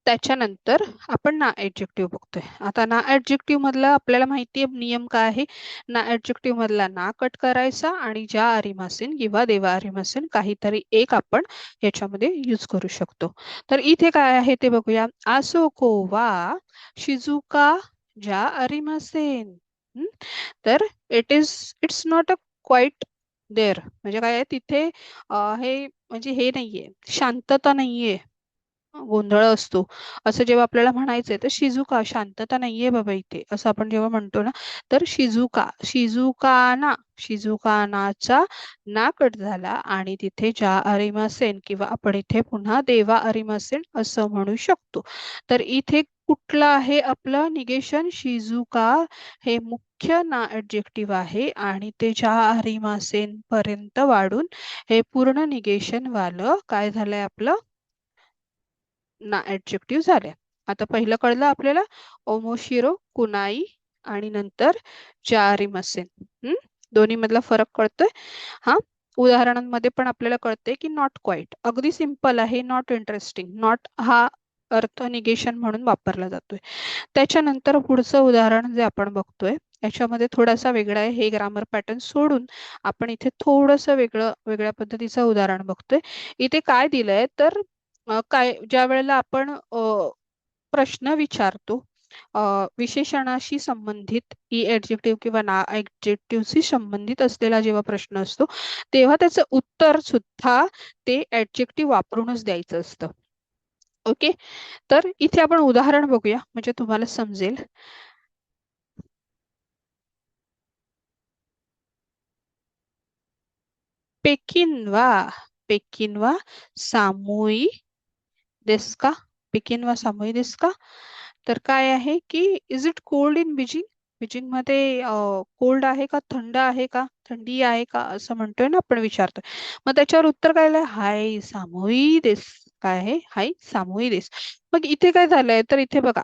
A: त्याच्यानंतर आपण ना ऍडजेक्टिव्ह बघतोय. आता ना ऍडजेक्टिव्ह मधला आपल्याला माहिती आहे नियम काय आहे. ना ऍडजेक्टिव्ह मधला ना कट करायचा आणि ज्या आरिमासीन किंवा देवा आरिमासीन काहीतरी एक आपण याच्यामध्ये यूज करू शकतो. तर इथे काय आहे ते बघूया. आसोको वा शिजुका ज्या आरिमासेन. तर it's not a quiet there म्हणजे काय आहे तिथे हे म्हणजे हे नाहीये, शांतता नाहीये, गोंधळ असतो असं जेव्हा आपल्याला म्हणायचंय तर शिजुका शांतता नाहीये बाबा इथे असं आपण जेव्हा म्हणतो ना, तर शिजुका, शिजुकाना, शिजुकानाचा ना कट झाला आणि तिथे ज्या अरिमासेन किंवा आपण इथे पुन्हा देवा अरिमासेन असं म्हणू शकतो. तर इथे कुठलं आहे आपलं निगेशन, शिजुका हे मुख्य ना ऍडजेक्टिव्ह आहे आणि ते ज्या अरिमासेन पर्यंत वाढून हे पूर्ण निगेशन वालं काय झालंय आपलं ना ऍडजेक्टिव्ह झाले. आता पहिलं कळलं आपल्याला, ओमोशिरो कुनाई आणि नंतर जारिमसेन. दोन्ही मधला फरक कळतोय. हा, उदाहरणांमध्ये पण आपल्याला कळते की नॉट क्वाईट अगदी सिंपल आहे, नॉट इंटरेस्टिंग. नॉट हा अर्थ निगेशन म्हणून वापरला जातोय. त्याच्यानंतर पुढचं उदाहरण जे आपण बघतोय याच्यामध्ये थोडासा वेगळा आहे. हे ग्रामर पॅटर्न सोडून आपण इथे थोडस वेगळ्या पद्धतीचं उदाहरण बघतोय. इथे काय दिलंय तर काय ज्या वेळेला आपण प्रश्न विचारतो विशेषणाशी संबंधित ई ऍडजेक्टिव्ह किंवा ना ऍडजेक्टिव्हशी संबंधित असलेला जेव्हा प्रश्न असतो तेव्हा त्याचं उत्तर सुद्धा ते ऍडजेक्टिव्ह वापरूनच द्यायचं असतं. ओके, तर इथे आपण उदाहरण बघूया म्हणजे तुम्हाला समजेल. पेकिनवा पेकिनवा सामुई देस का? पेकिनवा सामुई देस का? तर काय आहे की is it cold in Beijing? Beijing मध्ये कोल्ड आहे का, थंड आहे का, थंडी आहे का, असं म्हणतोय ना आपण, विचारतोय. मग त्याच्यावर उत्तर काय आलंय? हाय सामोई देस. काय आहे? हाय सामोई देस. मग इथे काय झालंय तर इथे बघा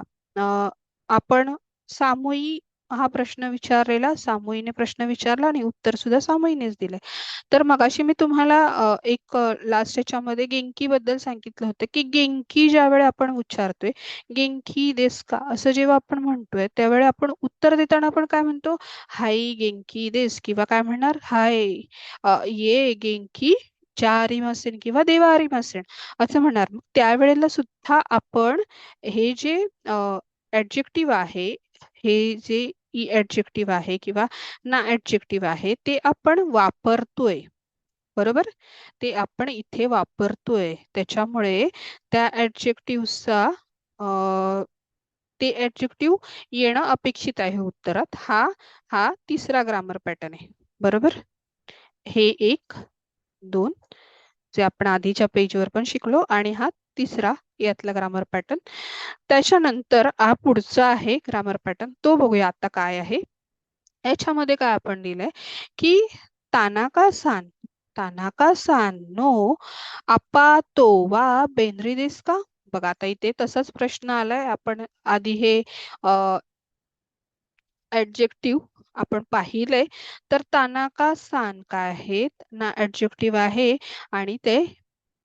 A: आपण सामोई हा प्रश्न विचारलेला, सामोईने प्रश्न विचारला आणि उत्तर सुद्धा सामोईनेच दिलंय. तर मगाशी मी तुम्हाला एक लास्ट याच्यामध्ये गेंकी बद्दल सांगितलं होतं की गेंकी ज्यावेळी आपण उच्चारतोय गेंकी देस का असं जेव्हा आपण म्हणतोय त्यावेळी आपण उत्तर देताना आपण काय म्हणतो? हाय गेंकी देस, किंवा काय म्हणणार? हाय ये गेंकी जारिमासेन किंवा देवारिमासेन असं म्हणणार. मग त्यावेळेला सुद्धा आपण हे जे ऍडजेक्टिव्ह आहे, हे जे ई ऍडजेक्टिव्ह आहे किंवा ना ऍडजेक्टिव्ह आहे ते आपण वापरतोय. बरोबर, ते आपण इथे वापरतोय. त्याच्यामुळे त्या ऍडजेक्टिव्हचा ते ऍडजेक्टिव्ह येणं अपेक्षित आहे उत्तरात. हा तिसरा ग्रामर पॅटर्न आहे. बरोबर, हे एक, दोन जे आपण आधीच्या पेजवर पण शिकलो आणि हा तिसरा यातला ग्रामर पॅटर्न. त्याच्यानंतर हा पुढचा आहे ग्रामर पॅटर्न, तो बघूया आता काय आहे. याच्यामध्ये काय आपण दिलंय की तानाका सान, तानाका सान नो आपा तो वा बेंद्री देस का? बघा आता इथे तसाच प्रश्न आलाय. आपण आधी हे ऍडजेक्टिव्ह आपण पाहिलंय. तर तानाका सान काय आहेत? ना ऍडजेक्टिव्ह आहे आणि ते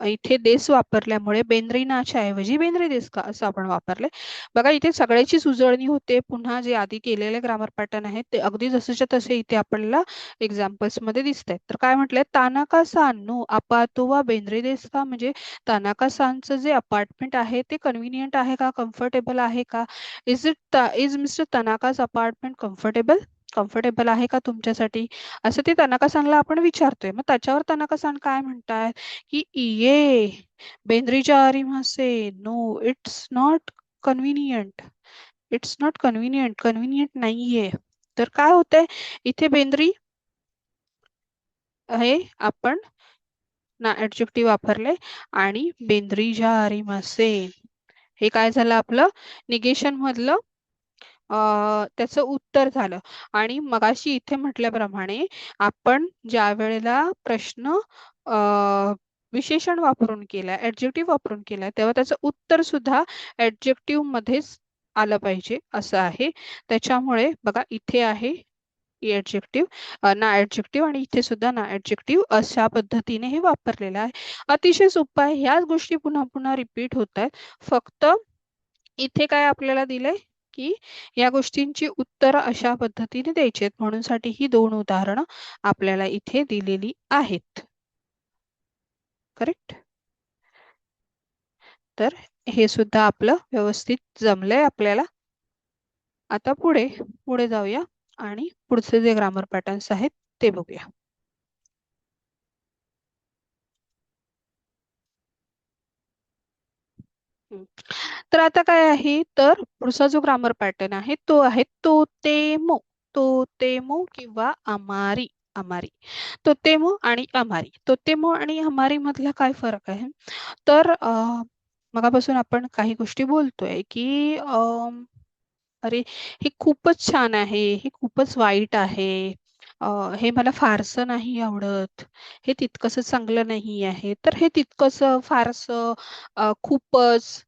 A: इथे देश वापरल्यामुळे बेंद्रीनाच्या ऐवजी बेंद्री देस का असं आपण वापरले. बघा इथे सगळ्याचीच उजळणी होते. पुन्हा जे आधी केलेले ग्रामर पॅटर्न आहेत ते अगदी जसेच्या तसे इथे आपल्याला एक्झाम्पल्स मध्ये दिसत आहेत. तर काय म्हटलंय? तानाका सान नो अपातो वा बेंद्री देस का, म्हणजे तानाका सांचं जे अपार्टमेंट आहे ते कन्व्हिनियंट आहे का, कम्फर्टेबल आहे का? Is mister Tanaka's apartment comfortable? Comfortable आहे का तुमच्यासाठी, असं ते तनाका सांगला आपण विचारतोय. मग त्याच्यावर तनाका सांग काय म्हणताय की ये बेंद्रीच्या आरिमासे no it's not convenient, it's not convenient, convenient नाहीये. तर काय होतंय इथे? बेंद्री हे आपण ना ऍडजेक्टिव्ह वापरले आणि बेंद्रीच्या आरिमासे हे काय झालं आपलं निगेशन मधलं त्याचं उत्तर झालं. आणि मगाशी इथे म्हटल्याप्रमाणे आपण ज्या वेळेला प्रश्न विशेषण वापरून केलाय, ऍडजेक्टिव्ह वापरून केलाय, तेव्हा त्याचं उत्तर सुद्धा ऍडजेक्टिव्ह मध्येच आलं पाहिजे असं आहे. त्याच्यामुळे बघा इथे आहे ऍडजेक्टिव्ह ना ऍडजेक्टिव्ह आणि इथे सुद्धा ना ऍडजेक्टिव्ह अशा पद्धतीने हे वापरलेलं आहे. अतिशय सोपं आहे. ह्याच गोष्टी पुन्हा पुन्हा रिपीट होत आहेत. फक्त इथे काय आपल्याला दिलंय की या गोष्टींची उत्तर अशा पद्धतीने द्यायची आहेत, म्हणून साठी ही दोन उदाहरणं आपल्याला इथे दिलेली आहेत. करेक्ट. तर हे सुद्धा आपलं व्यवस्थित जमलंय आपल्याला. आता पुढे पुढे जाऊया आणि पुढचे जे ग्रामर पॅटर्न्स आहेत ते बघूया. हम्म. तर आता काय आहे तर पुढचा जो ग्रामर पॅटर्न आहे तो आहे तोतेमो. तोतेमो किंवा अमारी. अमारी, तोतेमो आणि अमारी. तोतेमो आणि अमारी मधला काय फरक आहे तर मगापासून आपण काही गोष्टी बोलतोय की अरे हे खूपच छान आहे, हे खूपच वाईट आहे, हे मला फारसं नाही आवडत, हे तितकंसं चांगलं नाही आहे, तर हे तितकंसं फारसं खूपच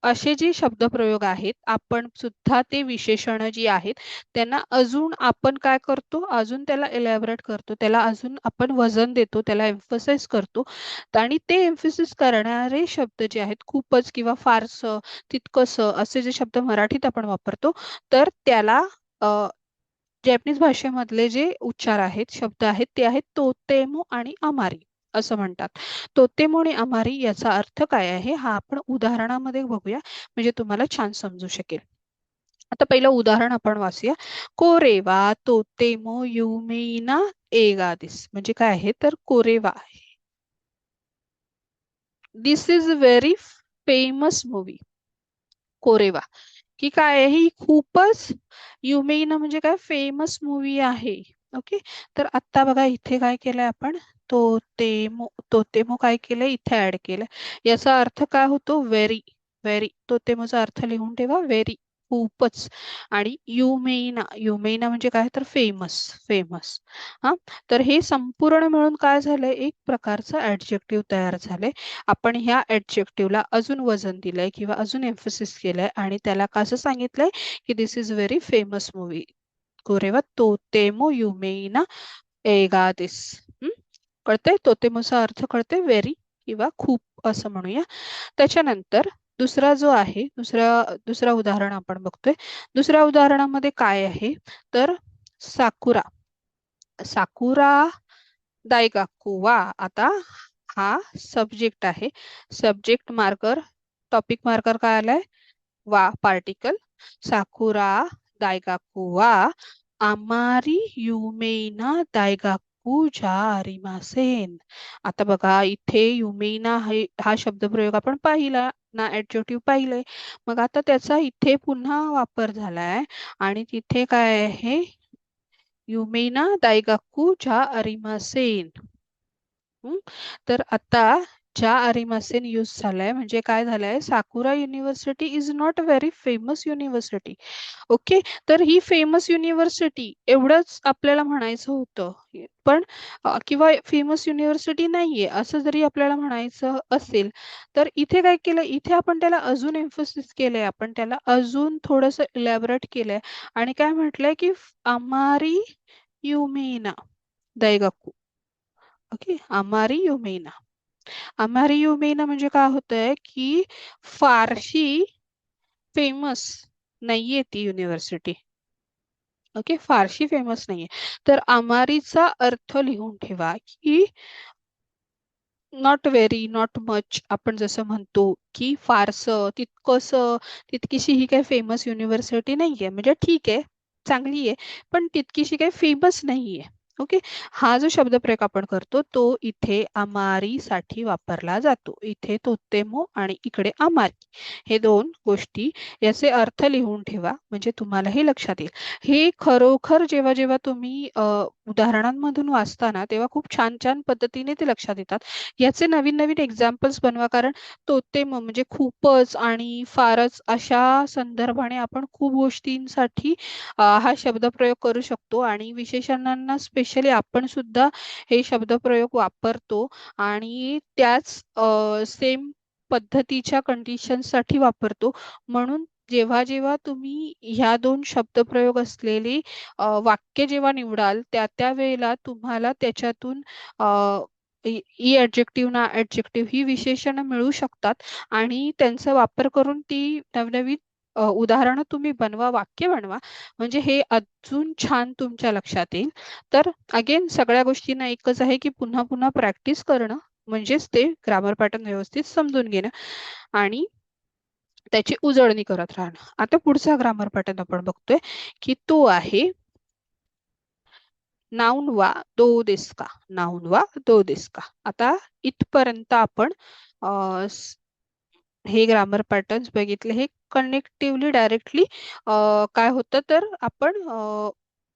A: असे जे शब्दप्रयोग आहेत आपण सुद्धा ते विशेषण जी आहेत त्यांना अजून आपण काय करतो, अजून त्याला एलॅबरेट करतो, त्याला अजून आपण वजन देतो, त्याला एम्फसाइज करतो. आणि ते एम्फसिस करणारे शब्द जे आहेत खूपच किंवा फारसं तितकंसं असे जे शब्द मराठीत आपण वापरतो तर त्याला जॅपनीज भाषेमधले जे उच्चार आहेत, शब्द आहेत ते आहेत तोतेमो आणि अमारी असं म्हणतात. तोतेमो आणि अमारी याचा अर्थ काय आहे हा आपण उदाहरणामध्ये बघूया म्हणजे तुम्हाला छान समजू शकेल. आता पहिलं उदाहरण आपण वाचूया. कोरेवा तोतेमो युमेना एगादिस म्हणजे काय आहे तर कोरेवा दिस इज व्हेरी फेमस मूवी. कोरेवा की काय आहे ही खूपच युमेन म्हणजे काय फेमस मूवी आहे. ओके. तर आता बघा इथे काय केलंय आपण तोतेमो तोतेमो काय केलंय इथे ऍड केलंय याचा अर्थ काय होतो व्हेरी व्हेरी तोतेमोचा अर्थ लिहून ठेवा व्हेरी खूपच. आणि युमेना युमेना म्हणजे काय तर फेमस फेमस. हा तर हे संपूर्ण मिळून काय झालंय एक प्रकारचं ऍडजेक्टिव्ह तयार झालंय. आपण ह्या ऍडजेक्टिव्हला अजून वजन दिलंय किंवा अजून एम्फसिस केलंय आणि त्याला कसं सांगितलंय की दिस इज व्हेरी फेमस मूवी. कोरेवा तोतेमो युमेना एगादिस. कळतंय तोतेमोचा अर्थ कळतंय व्हेरी किंवा खूप असं म्हणूया. त्याच्यानंतर दुसरा जो आहे दुसरा उदाहरण आपण बघतोय. दुसऱ्या उदाहरणामध्ये काय आहे तर साकुरा साकुरा दायगाकू वा. आता हा सब्जेक्ट आहे. सब्जेक्ट मार्कर टॉपिक मार्कर काय आलाय वा पार्टिकल. साकुरा दायगाकू वा आमारी युमेना दायगाकू जा आरिमासेन. आता बघा इथे युमेना हा शब्दप्रयोग आपण पाहिला ना ऍडजेक्टिव्ह पाहिलंय. मग आता त्याचा इथे पुन्हा वापर झालाय आणि तिथे काय आहे युमेना दायगाकू जा अरिमासेन. तर आता ज्या अरिमासेन यूज झालाय म्हणजे काय झालंय साकुरा university is not very famous university. Okay. तर ही फेमस युनिव्हर्सिटी एवढंच आपल्याला म्हणायचं होतं पण किंवा फेमस युनिव्हर्सिटी नाहीये असं जरी आपल्याला म्हणायचं असेल तर इथे काय केलं इथे आपण त्याला अजून एम्फसिस केलंय आपण त्याला अजून थोडस इलॅबरेट केलंय आणि काय म्हटलंय की आमारी युमेना दैगाकू. ओके. आमारी युमेना आमारी युमेना म्हणजे काय होतंय की फारशी फेमस नाहीये ती युनिव्हर्सिटी. ओके. फारशी फेमस नाहीये. तर आमारीचा अर्थ लिहून ठेवा की नॉट व्हेरी नॉट मच आपण जसं म्हणतो की फारसं तितकंसं तितकीशी ही काही फेमस युनिव्हर्सिटी नाहीये म्हणजे ठीक आहे चांगली आहे पण तितकीशी काही फेमस नाहीये. ओके. हा जो शब्दप्रयोग आपण करतो तो इथे आमारी साठी वापरला जातो. इथे तोतेमो आणि इकडे आमारी हे दोन गोष्टी याचे अर्थ लिहून ठेवा म्हणजे तुम्हाला हे लक्षात येईल. हे खरोखर जेव्हा जेव्हा तुम्ही उदाहरणांमधून वाचताना तेव्हा खूप छान छान पद्धतीने ते लक्षात येतात. याचे नवीन नवीन एक्झाम्पल्स बनवा कारण तोतेम म्हणजे खूपच आणि फारच अशा संदर्भाने आपण खूप गोष्टींसाठी हा शब्दप्रयोग करू शकतो आणि विशेषणांना स्पेशली आपण सुद्धा हे शब्दप्रयोग वापरतो आणि त्याच सेम पद्धतीच्या कंडिशनसाठी वापरतो. म्हणून जेव्हा जेव्हा तुम्ही ह्या दोन शब्दप्रयोग असलेली वाक्य जेव्हा निवडाल त्या वेळेला तुम्हाला त्याच्यातून ई ऍडजेक्टिव्ह ना ऍडजेक्टिव्ह ही विशेषणं मिळू शकतात आणि त्यांचा वापर करून ती नवनवीन उदाहरणं तुम्ही बनवा वाक्य बनवा म्हणजे हे अजून छान तुमच्या लक्षात येईल. तर अगेन सगळ्या गोष्टींना एकच आहे की पुन्हा पुन्हा प्रॅक्टिस करणं म्हणजेच ते ग्रामर पॅटर्न व्यवस्थित समजून घेणं आणि त्याची उजळणी करत राहणं. आता पुढचा ग्रामर पॅटर्न आपण बघतोय की तो आहे नाऊन वा दो देस्का. नाऊन वा दो देस्का. आता इथपर्यंत आपण हे ग्रामर पॅटर्न्स बघितले. हे कनेक्टिव्हली डायरेक्टली काय होतं तर आपण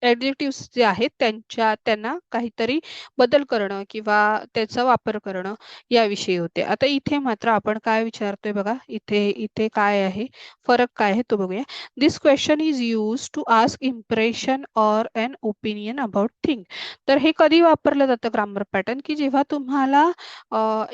A: ऍडजेक्टिव्ह जे आहेत त्यांना काहीतरी बदल करणं किंवा त्याचा वापर करणं याविषयी होते. आता इथे मात्र आपण काय विचारतोय बघा, इथे इथे काय आहे, फरक काय आहे तो बघूया. This question is use to ask impression or an opinion about thing. तर हे कधी वापरलं जातं ग्रामर पॅटर्न, की जेव्हा तुम्हाला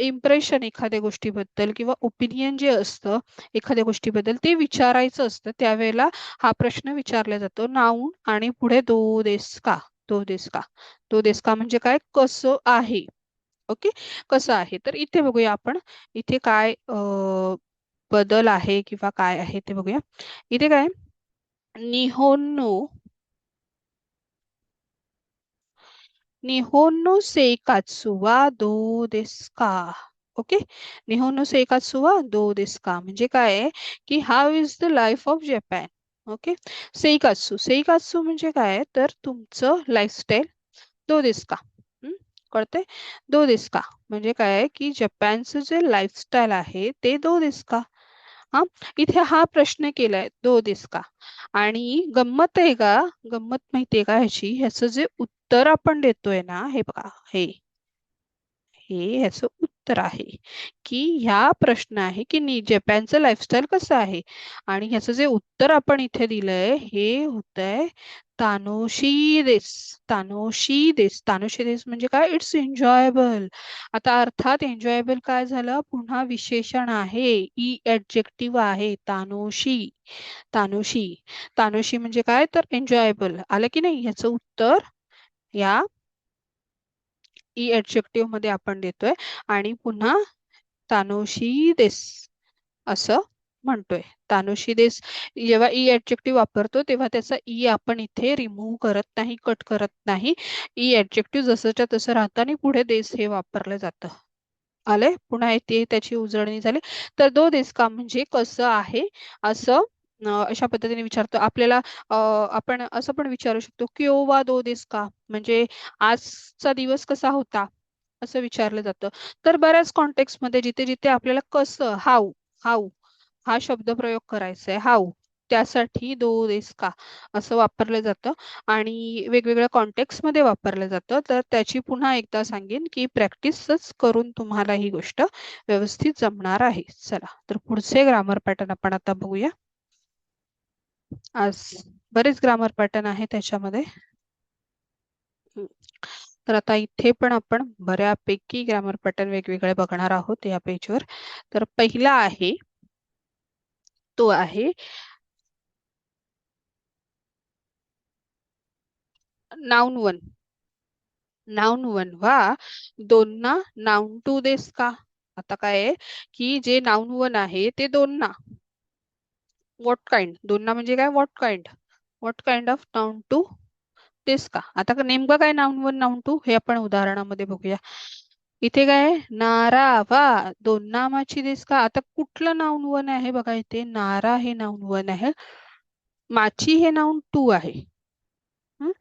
A: इम्प्रेशन एखाद्या गोष्टीबद्दल किंवा ओपिनियन जे असतं एखाद्या गोष्टीबद्दल ते विचारायचं असतं, त्यावेळेला हा प्रश्न विचारला जातो. नाऊन आणि पुढे दो देस का, दो देस का, दो देस का म्हणजे काय, कसं आहे. ओके, कसं आहे. तर इथे बघूया आपण, इथे काय बदल आहे किंवा काय आहे ते बघूया. इथे काय, निहोन्नो निहोन्नो सेइकात्सु वा दो देसु का. ओके, निहोन्नो सेइकात्सु वा दो देसु का म्हणजे काय आहे, की how is the life of Japan. Okay, सेइकात्सु सेइकात्सु म्हणजे काय तर तुमचं लाईफस्टाईल. दो देसु का, कळतंय. दो देसु का म्हणजे काय आहे, की जपानचं जे लाईफस्टाईल आहे ते दो देसु का. हा, इथे हा प्रश्न केलाय दो देसु का. आणि गंमत आहे का, गंमत माहितीये का ह्याची, ह्याचं जे उत्तर आपण देतोय ना, हे बघा, हे ह्याचं उत्तर आहे, की ह्या प्रश्न आहे की जपानचं लाईफस्टाईल कसं आहे, आणि ह्याचं जे उत्तर आपण इथे दिलंय हे होतंय तानोशी देस. तानोशी देस, तानोशी देस म्हणजे काय, इट्स एन्जॉयबल. आता अर्थात एन्जॉयबल काय झालं, पुन्हा विशेषण आहे, ई ऍडजेक्टिव्ह आहे तानोशी. तानोशी, तानोशी म्हणजे काय तर एन्जॉयबल. आलं की नाही, ह्याचं उत्तर या ई ऍडजेक्टिव्ह मध्ये आपण देतोय. आणि पुन्हा तानोशी देस असं म्हणतोय. तानोशी देस जेव्हा ई ऍडजेक्टिव्ह वापरतो तेव्हा त्याचा ई आपण इथे रिमूव्ह करत नाही, कट करत नाही. ई ऍडजेक्टिव्ह जसंच्या तसं राहतं आणि पुढे देस हे वापरलं जातं. आले, पुन्हा ते त्याची उजळणी झाली. तर दो देस का म्हणजे कसं आहे असं, अशा पद्धतीने विचारतो आपल्याला. आपण असं पण विचारू शकतो, क्यो वा दो देस का म्हणजे आजचा दिवस कसा होता असं विचारलं जातं. तर बऱ्याच कॉन्टेक्स्ट मध्ये जिथे जिथे आपल्याला कसं, हाऊ, हाऊ हा शब्द प्रयोग करायचा आहे, हाऊ, त्यासाठी दो देस का असं वापरलं जातं. आणि वेगवेगळ्या कॉन्टेक्स्ट मध्ये वापरलं जातं. तर त्याची पुन्हा एकदा सांगेन की प्रॅक्टिसच करून तुम्हाला ही गोष्ट व्यवस्थित जमणार आहे. चला, तर पुढचे ग्रामर पॅटर्न आपण आता बघूया. आज बरेच ग्रामर पॅटर्न आहे त्याच्यामध्ये. तर आता इथे पण आपण बऱ्यापैकी ग्रामर पॅटर्न वेगवेगळे बघणार आहोत या पेजवर. तर पहिला आहे तो आहे नाउन वन. नाउन वन वा दोनना नाउन टू देस का. आता काय आहे, की जे नाउन वन आहे ते दोनना, व्हॉट काइंड, दोनना म्हणजे काय, what kind, what kind of noun टू देस का. आता नेमकं काय नाउन वन नाउन टू हे आपण उदाहरणामध्ये बघूया. इथे काय आहे, नारा वा दोन नामाची देस का. आता कुठलं नाउन वन आहे बघा, इथे नारा हे नाउन वन आहे, माची हे नाउन टू आहे. हं?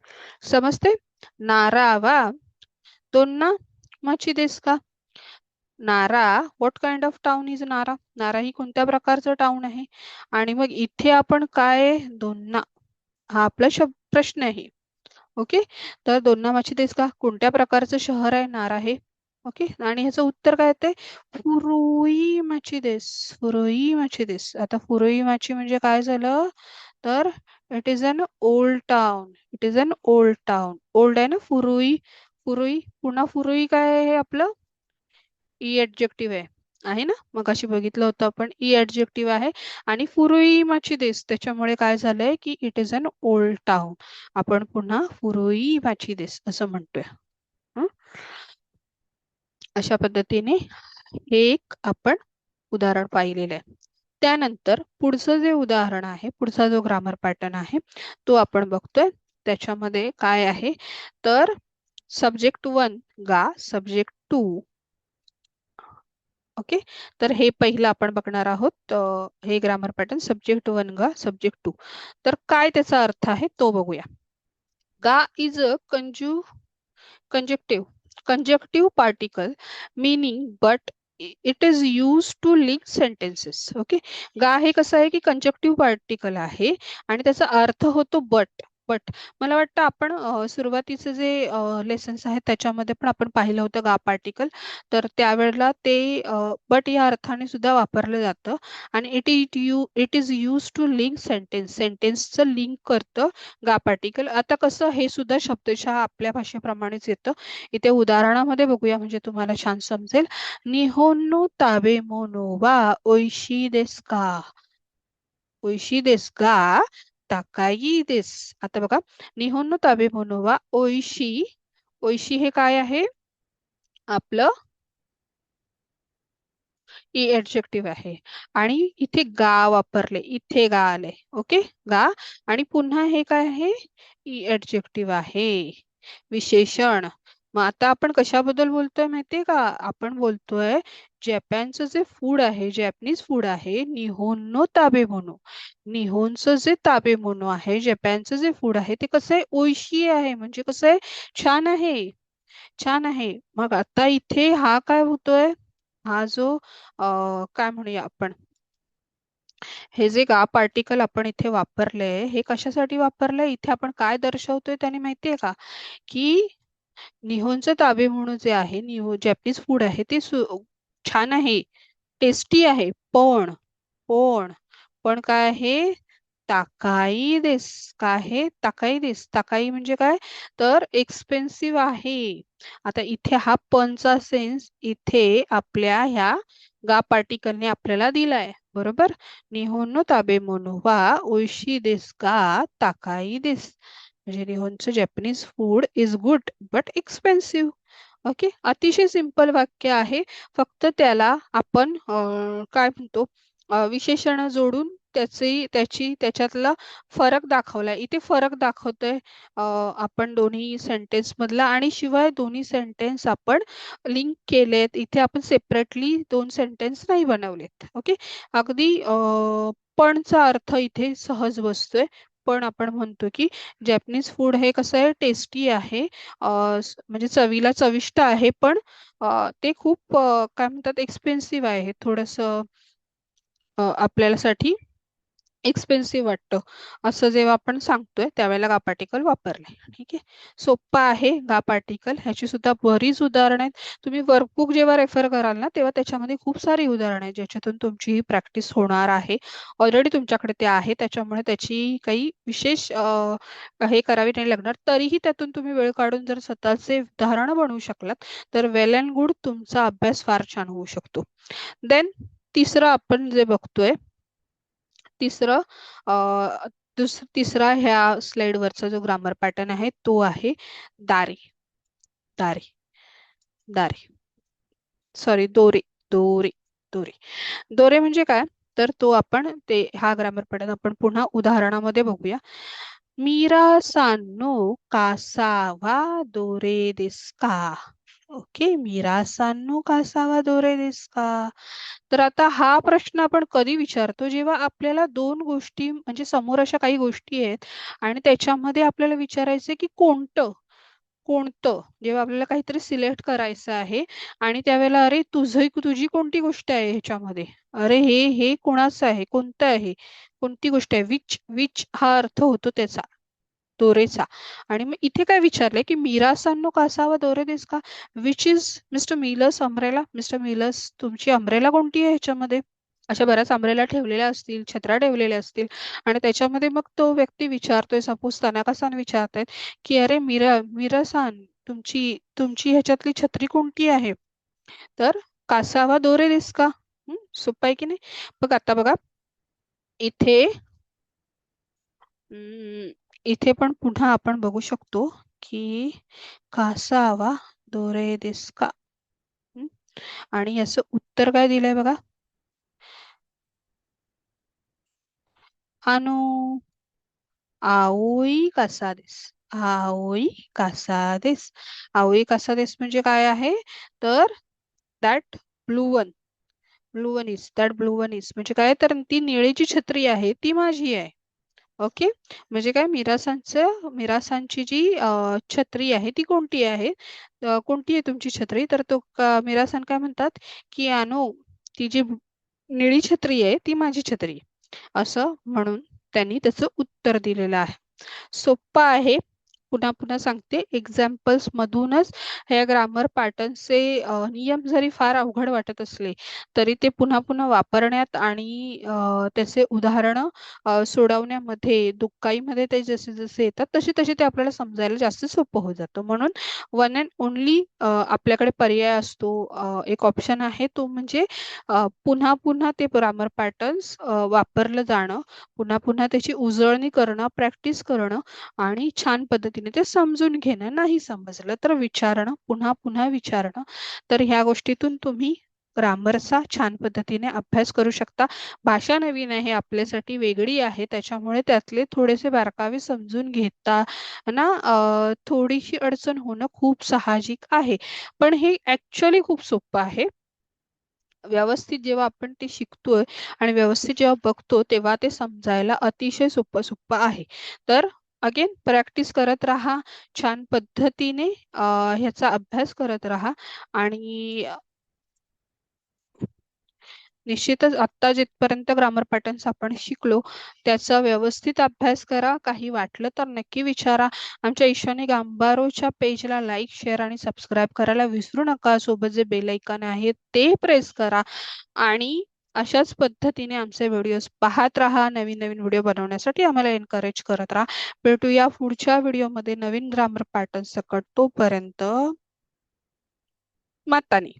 A: समजते. नारा वा दोन नामाची देस का. नारा, what kind of town is नारा, नारा ही कोणत्या प्रकारचं टाउन आहे. आणि मग इथे आपण काय, दोन, हा आपला प्रश्न आहे. ओके, तर दोन नामाची देस का कोणत्या प्रकारचं शहर आहे नारा हे. ओके, आणि ह्याचं उत्तर काय येते, फुरुई माची देस. फुरुई माची देस. आता फुरुई माची म्हणजे काय झालं तर it is an old town. It is an old town. Old आहे ना फुरुई. फुरुई, पुन्हा फुरुई काय आहे आपलं, ई ऍडजेक्टिव्ह आहे ना, मग अशी बघितलं होतं आपण, ई ऍडजेक्टिव्ह आहे. आणि फुरुई माची देस त्याच्यामुळे काय झालंय की it is an old town. आपण पुन्हा फुरुई माची देस असं म्हणतोय. हं? अशा पद्धतीने हे एक आपण उदाहरण पाहिलेलं आहे. त्यानंतर पुढचं जे उदाहरण आहे, पुढचा जो ग्रामर पॅटर्न आहे तो आपण बघतोय. त्याच्यामध्ये काय आहे तर सब्जेक्ट वन गा सब्जेक्ट टू. ओके, तर हे पहिलं आपण बघणार आहोत. हे ग्रामर पॅटर्न सब्जेक्ट वन गा सब्जेक्ट टू. तर काय त्याचा अर्थ आहे तो बघूया. गा is a conjunctive particle meaning but it is used to link sentences. Okay, गा हे कसं आहे की कंजक्टिव्ह पार्टिकल आहे आणि त्याचा अर्थ होतो बट. बट मला वाटतं आपण सुरुवातीचे जे लेसन्स आहेत त्याच्यामध्ये पण आपण पाहिलं होतं गा पार्टिकल. तर त्यावेळेला ते बट या अर्थाने सुद्धा वापरलं जातं. आणि it is use to link सेंटेन्सचं लिंक करतं गा पार्टिकल. आता कसं हे सुद्धा शब्दशः आपल्या भाषेप्रमाणेच येतं. इथे उदाहरणामध्ये बघूया म्हणजे तुम्हाला छान समजेल. निहोन्नो ताबे मोनो वा ओइशी देस का, ओइशी देस गा ताकाई देस. आता बघा, निहोन्नो ताबे मोनो वा ओइशी. ओइशी हे काय आहे आपलं ई एडजेक्टिव्ह आहे. आणि इथे गा वापरले, इथे गा आले. ओके, गा. आणि पुन्हा हे काय आहे, ई एडजेक्टिव्ह आहे, विशेषण. मग आता आपण कशाबद्दल बोलतोय माहितीये का? आपण बोलतोय जपानचं जे फूड आहे, जॅपनीज फूड आहे, निहोन्नो ताबे मोनो. निहोनचं जे ताबे मोनो आहे, जपानचं जे फूड आहे ते कसं आहे, ओइशी आहे. म्हणजे कसं आहे, छान आहे, छान आहे. मग आता इथे हा काय होतोय, हा जो काय म्हणूया आपण, हे जे गा पार्टिकल आपण इथे वापरलंय, हे कशासाठी वापरलंय, इथे आपण काय दर्शवतोय त्याने माहितीये का? की निहोनचं ताबे म्हणून जे आहे, जॅपनीज फूड आहे ते छान आहे, टेस्टी आहे. पण पण काय आहे, ताकाई देस. काय आहे, ताकाई देस. ताकाई म्हणजे काय, तर एक्सपेन्सिव्ह आहे. आता इथे हा पणचा सेन्स इथे आपल्या ह्या गा पार्टिकलने आपल्याला दिलाय, बरोबर. निहोन ताबे मोनो वा ओइशी देस का ताकाई देस. म्हणजे निहोनचं Japanese food is good but expensive. Okay, अतिशय सिंपल वाक्य आहे. फक्त त्याला आपण काय म्हणतो, विशेषण जोडून त्याच्यातला फरक दाखवलाय. इथे फरक दाखवतोय आपण दोन्ही सेंटेन्स मधला. आणि शिवाय दोन्ही सेंटेन्स आपण लिंक केलेत. इथे आपण सेपरेटली दोन सेंटेन्स नाही बनवलेत. ओके, अगदी पणचा अर्थ इथे सहज बसतोय. पण आपण म्हणतो की जॅपनीज फूड हे कसं आहे, टेस्टी आहे, म्हणजे चवीला चविष्ट आहे. पण ते खूप काय म्हणतात, एक्सपेन्सिव्ह आहे थोडस, आपल्याला साठी एक्सपेन्सिव्ह वाटतं. असं जेव्हा आपण सांगतोय त्यावेळेला गा पार्टिकल वापरले. ठीक आहे, सोप्पा आहे गा पार्टिकल. ह्याची सुद्धा बरीच उदाहरणं आहेत. तुम्ही वर्कबुक जेव्हा रेफर कराल ना, तेव्हा त्याच्यामध्ये खूप सारी उदाहरणं आहेत ज्याच्यातून तुमची ही प्रॅक्टिस होणार आहे. ऑलरेडी तुमच्याकडे ते आहे, त्याच्यामुळे त्याची काही विशेष हे करावी नाही लागणार. तरीही त्यातून तुम्ही वेळ काढून जर स्वतःचे उदाहरणं बनवू शकलात तर वेल अँड गुड, तुमचा अभ्यास फार छान होऊ शकतो. देन तिसरं आपण जे बघतोय, तिसरं तिसरा ह्या स्लाइड वरचा जो ग्रामर पॅटर्न आहे तो आहे दारी. दारी, दारी, सॉरी, दोरे. दोरे, दोरे. दोरे म्हणजे काय, तर तो आपण ते हा ग्रामर पॅटर्न आपण पुन्हा उदाहरणामध्ये बघूया. मीरा सानो कासावा दोरे देस का. ओके, मीरा सानो कासावा दोरे देस का. तर आता हा प्रश्न आपण कधी विचारतो, जेव्हा आपल्याला दोन गोष्टी म्हणजे समोर अशा काही गोष्टी आहेत आणि त्याच्यामध्ये आपल्याला विचारायचं की कोणतं, कोणतं, जेव्हा आपल्याला काहीतरी सिलेक्ट करायचं आहे आणि त्यावेळेला अरे तुझी कोणती गोष्ट आहे ह्याच्यामध्ये, अरे हे कोणाचं आहे, कोणतं आहे, कोणती गोष्ट आहे, विच विच हा अर्थ होतो त्याचा, दोरेचा. आणि मग इथे काय विचारलंय की मीरा सानो कासावा दोरे देस का, which is mister millers umbrella. Mister millers, तुमची अम्ब्रेला कोणती आहे ह्याच्यामध्ये. अशा बऱ्याच अम्ब्रेला ठेवलेल्या असतील, छत्र्या ठेवलेल्या असतील, आणि त्याच्यामध्ये मग तो व्यक्ती विचारतोय, सपोज तनाका सान विचारतायत की अरे मीरा सान, तुमची तुमची ह्याच्यातली छत्री कोणती आहे. तर कासावा दोरे देस का. सोपं आहे की नाही. बघ आता बघा इथे, इथे पण पुन्हा आपण बघू शकतो की कासावा दोरे देस का. आणि याचं उत्तर काय दिलंय बघा, अनु आओई कासादेस. आओई कासादेस. आओई कासादेस म्हणजे काय आहे, तर that blue one, blue one is, that blue one is म्हणजे काय, तर ती निळीची छत्री आहे ती माझी आहे. ओके, म्हणजे काय, मिरासांची जी छत्री आहे ती कोणती आहे, कोणती आहे तुमची छत्री. तर तो मिरासान काय म्हणतात की अनु, ती जी निळी छत्री आहे ती माझी छत्री आहे. असं म्हणून त्यांनी त्याचं उत्तर दिलेलं आहे. सोप्पा आहे. पुन्हा पुन्हा सांगते, एक्झाम्पल्स मधूनच ह्या ग्रामर पॅटर्नचे नियम जरी फार अवघड वाटत असले तरी ते पुन्हा पुन्हा वापरण्यात आणि त्याचे उदाहरणं सोडवण्यामध्ये दुक्काईमध्ये ते जसे जसे येतात तसे तसे ते आपल्याला समजायला जास्त सोपं होत जातं. म्हणून वन अँड ओनली आपल्याकडे पर्याय असतो, एक ऑप्शन आहे तो म्हणजे पुन्हा पुन्हा ते ग्रामर पॅटर्न्स वापरलं जाणं, पुन्हा पुन्हा त्याची उजळणी करणं, प्रॅक्टिस करणं आणि छान पद्धतीने ते समजून घेणं. नाही समजलं तर विचारणं, पुन्हा पुन्हा विचारणं. तर ह्या गोष्टीतून तुम्ही ग्रामरचा छान पद्धतीने अभ्यास करू शकता. भाषा नवीन आहे, आपल्यासाठी वेगळी आहे, त्याच्यामुळे त्यातले थोडेसे बारकावे समजून घेताना थोडीशी अडचण होणं खूप साहजिक आहे. पण हे ऍक्च्युअली खूप सोपं आहे. व्यवस्थित जेव्हा आपण ते शिकतोय आणि व्यवस्थित जेव्हा बघतो तेव्हा ते समजायला अतिशय सोपं सोपं आहे. तर अगेन प्रॅक्टिस करत राहा, छान पद्धतीने ह्याचा अभ्यास करत राहा आणि निश्चितच आत्ता जिथपर्यंत ग्रामर पॅटर्न्स आपण शिकलो त्याचा व्यवस्थित अभ्यास करा. काही वाटलं तर नक्की विचारा. आमच्या ईशानी गांबारोच्या पेजला लाईक, शेअर आणि सबस्क्राईब करायला विसरू नका. सोबत जे बेल आयकॉन आहे ते प्रेस करा आणि अशाच पद्धतीने आमचे व्हिडिओज पाहत राहा. नवीन नवीन व्हिडिओ बनवण्यासाठी आम्हाला एनकरेज करत राहा. भेटूया पुढच्या व्हिडिओमध्ये नवीन ग्रामर पॅटर्न सकट. तोपर्यंत मातानी.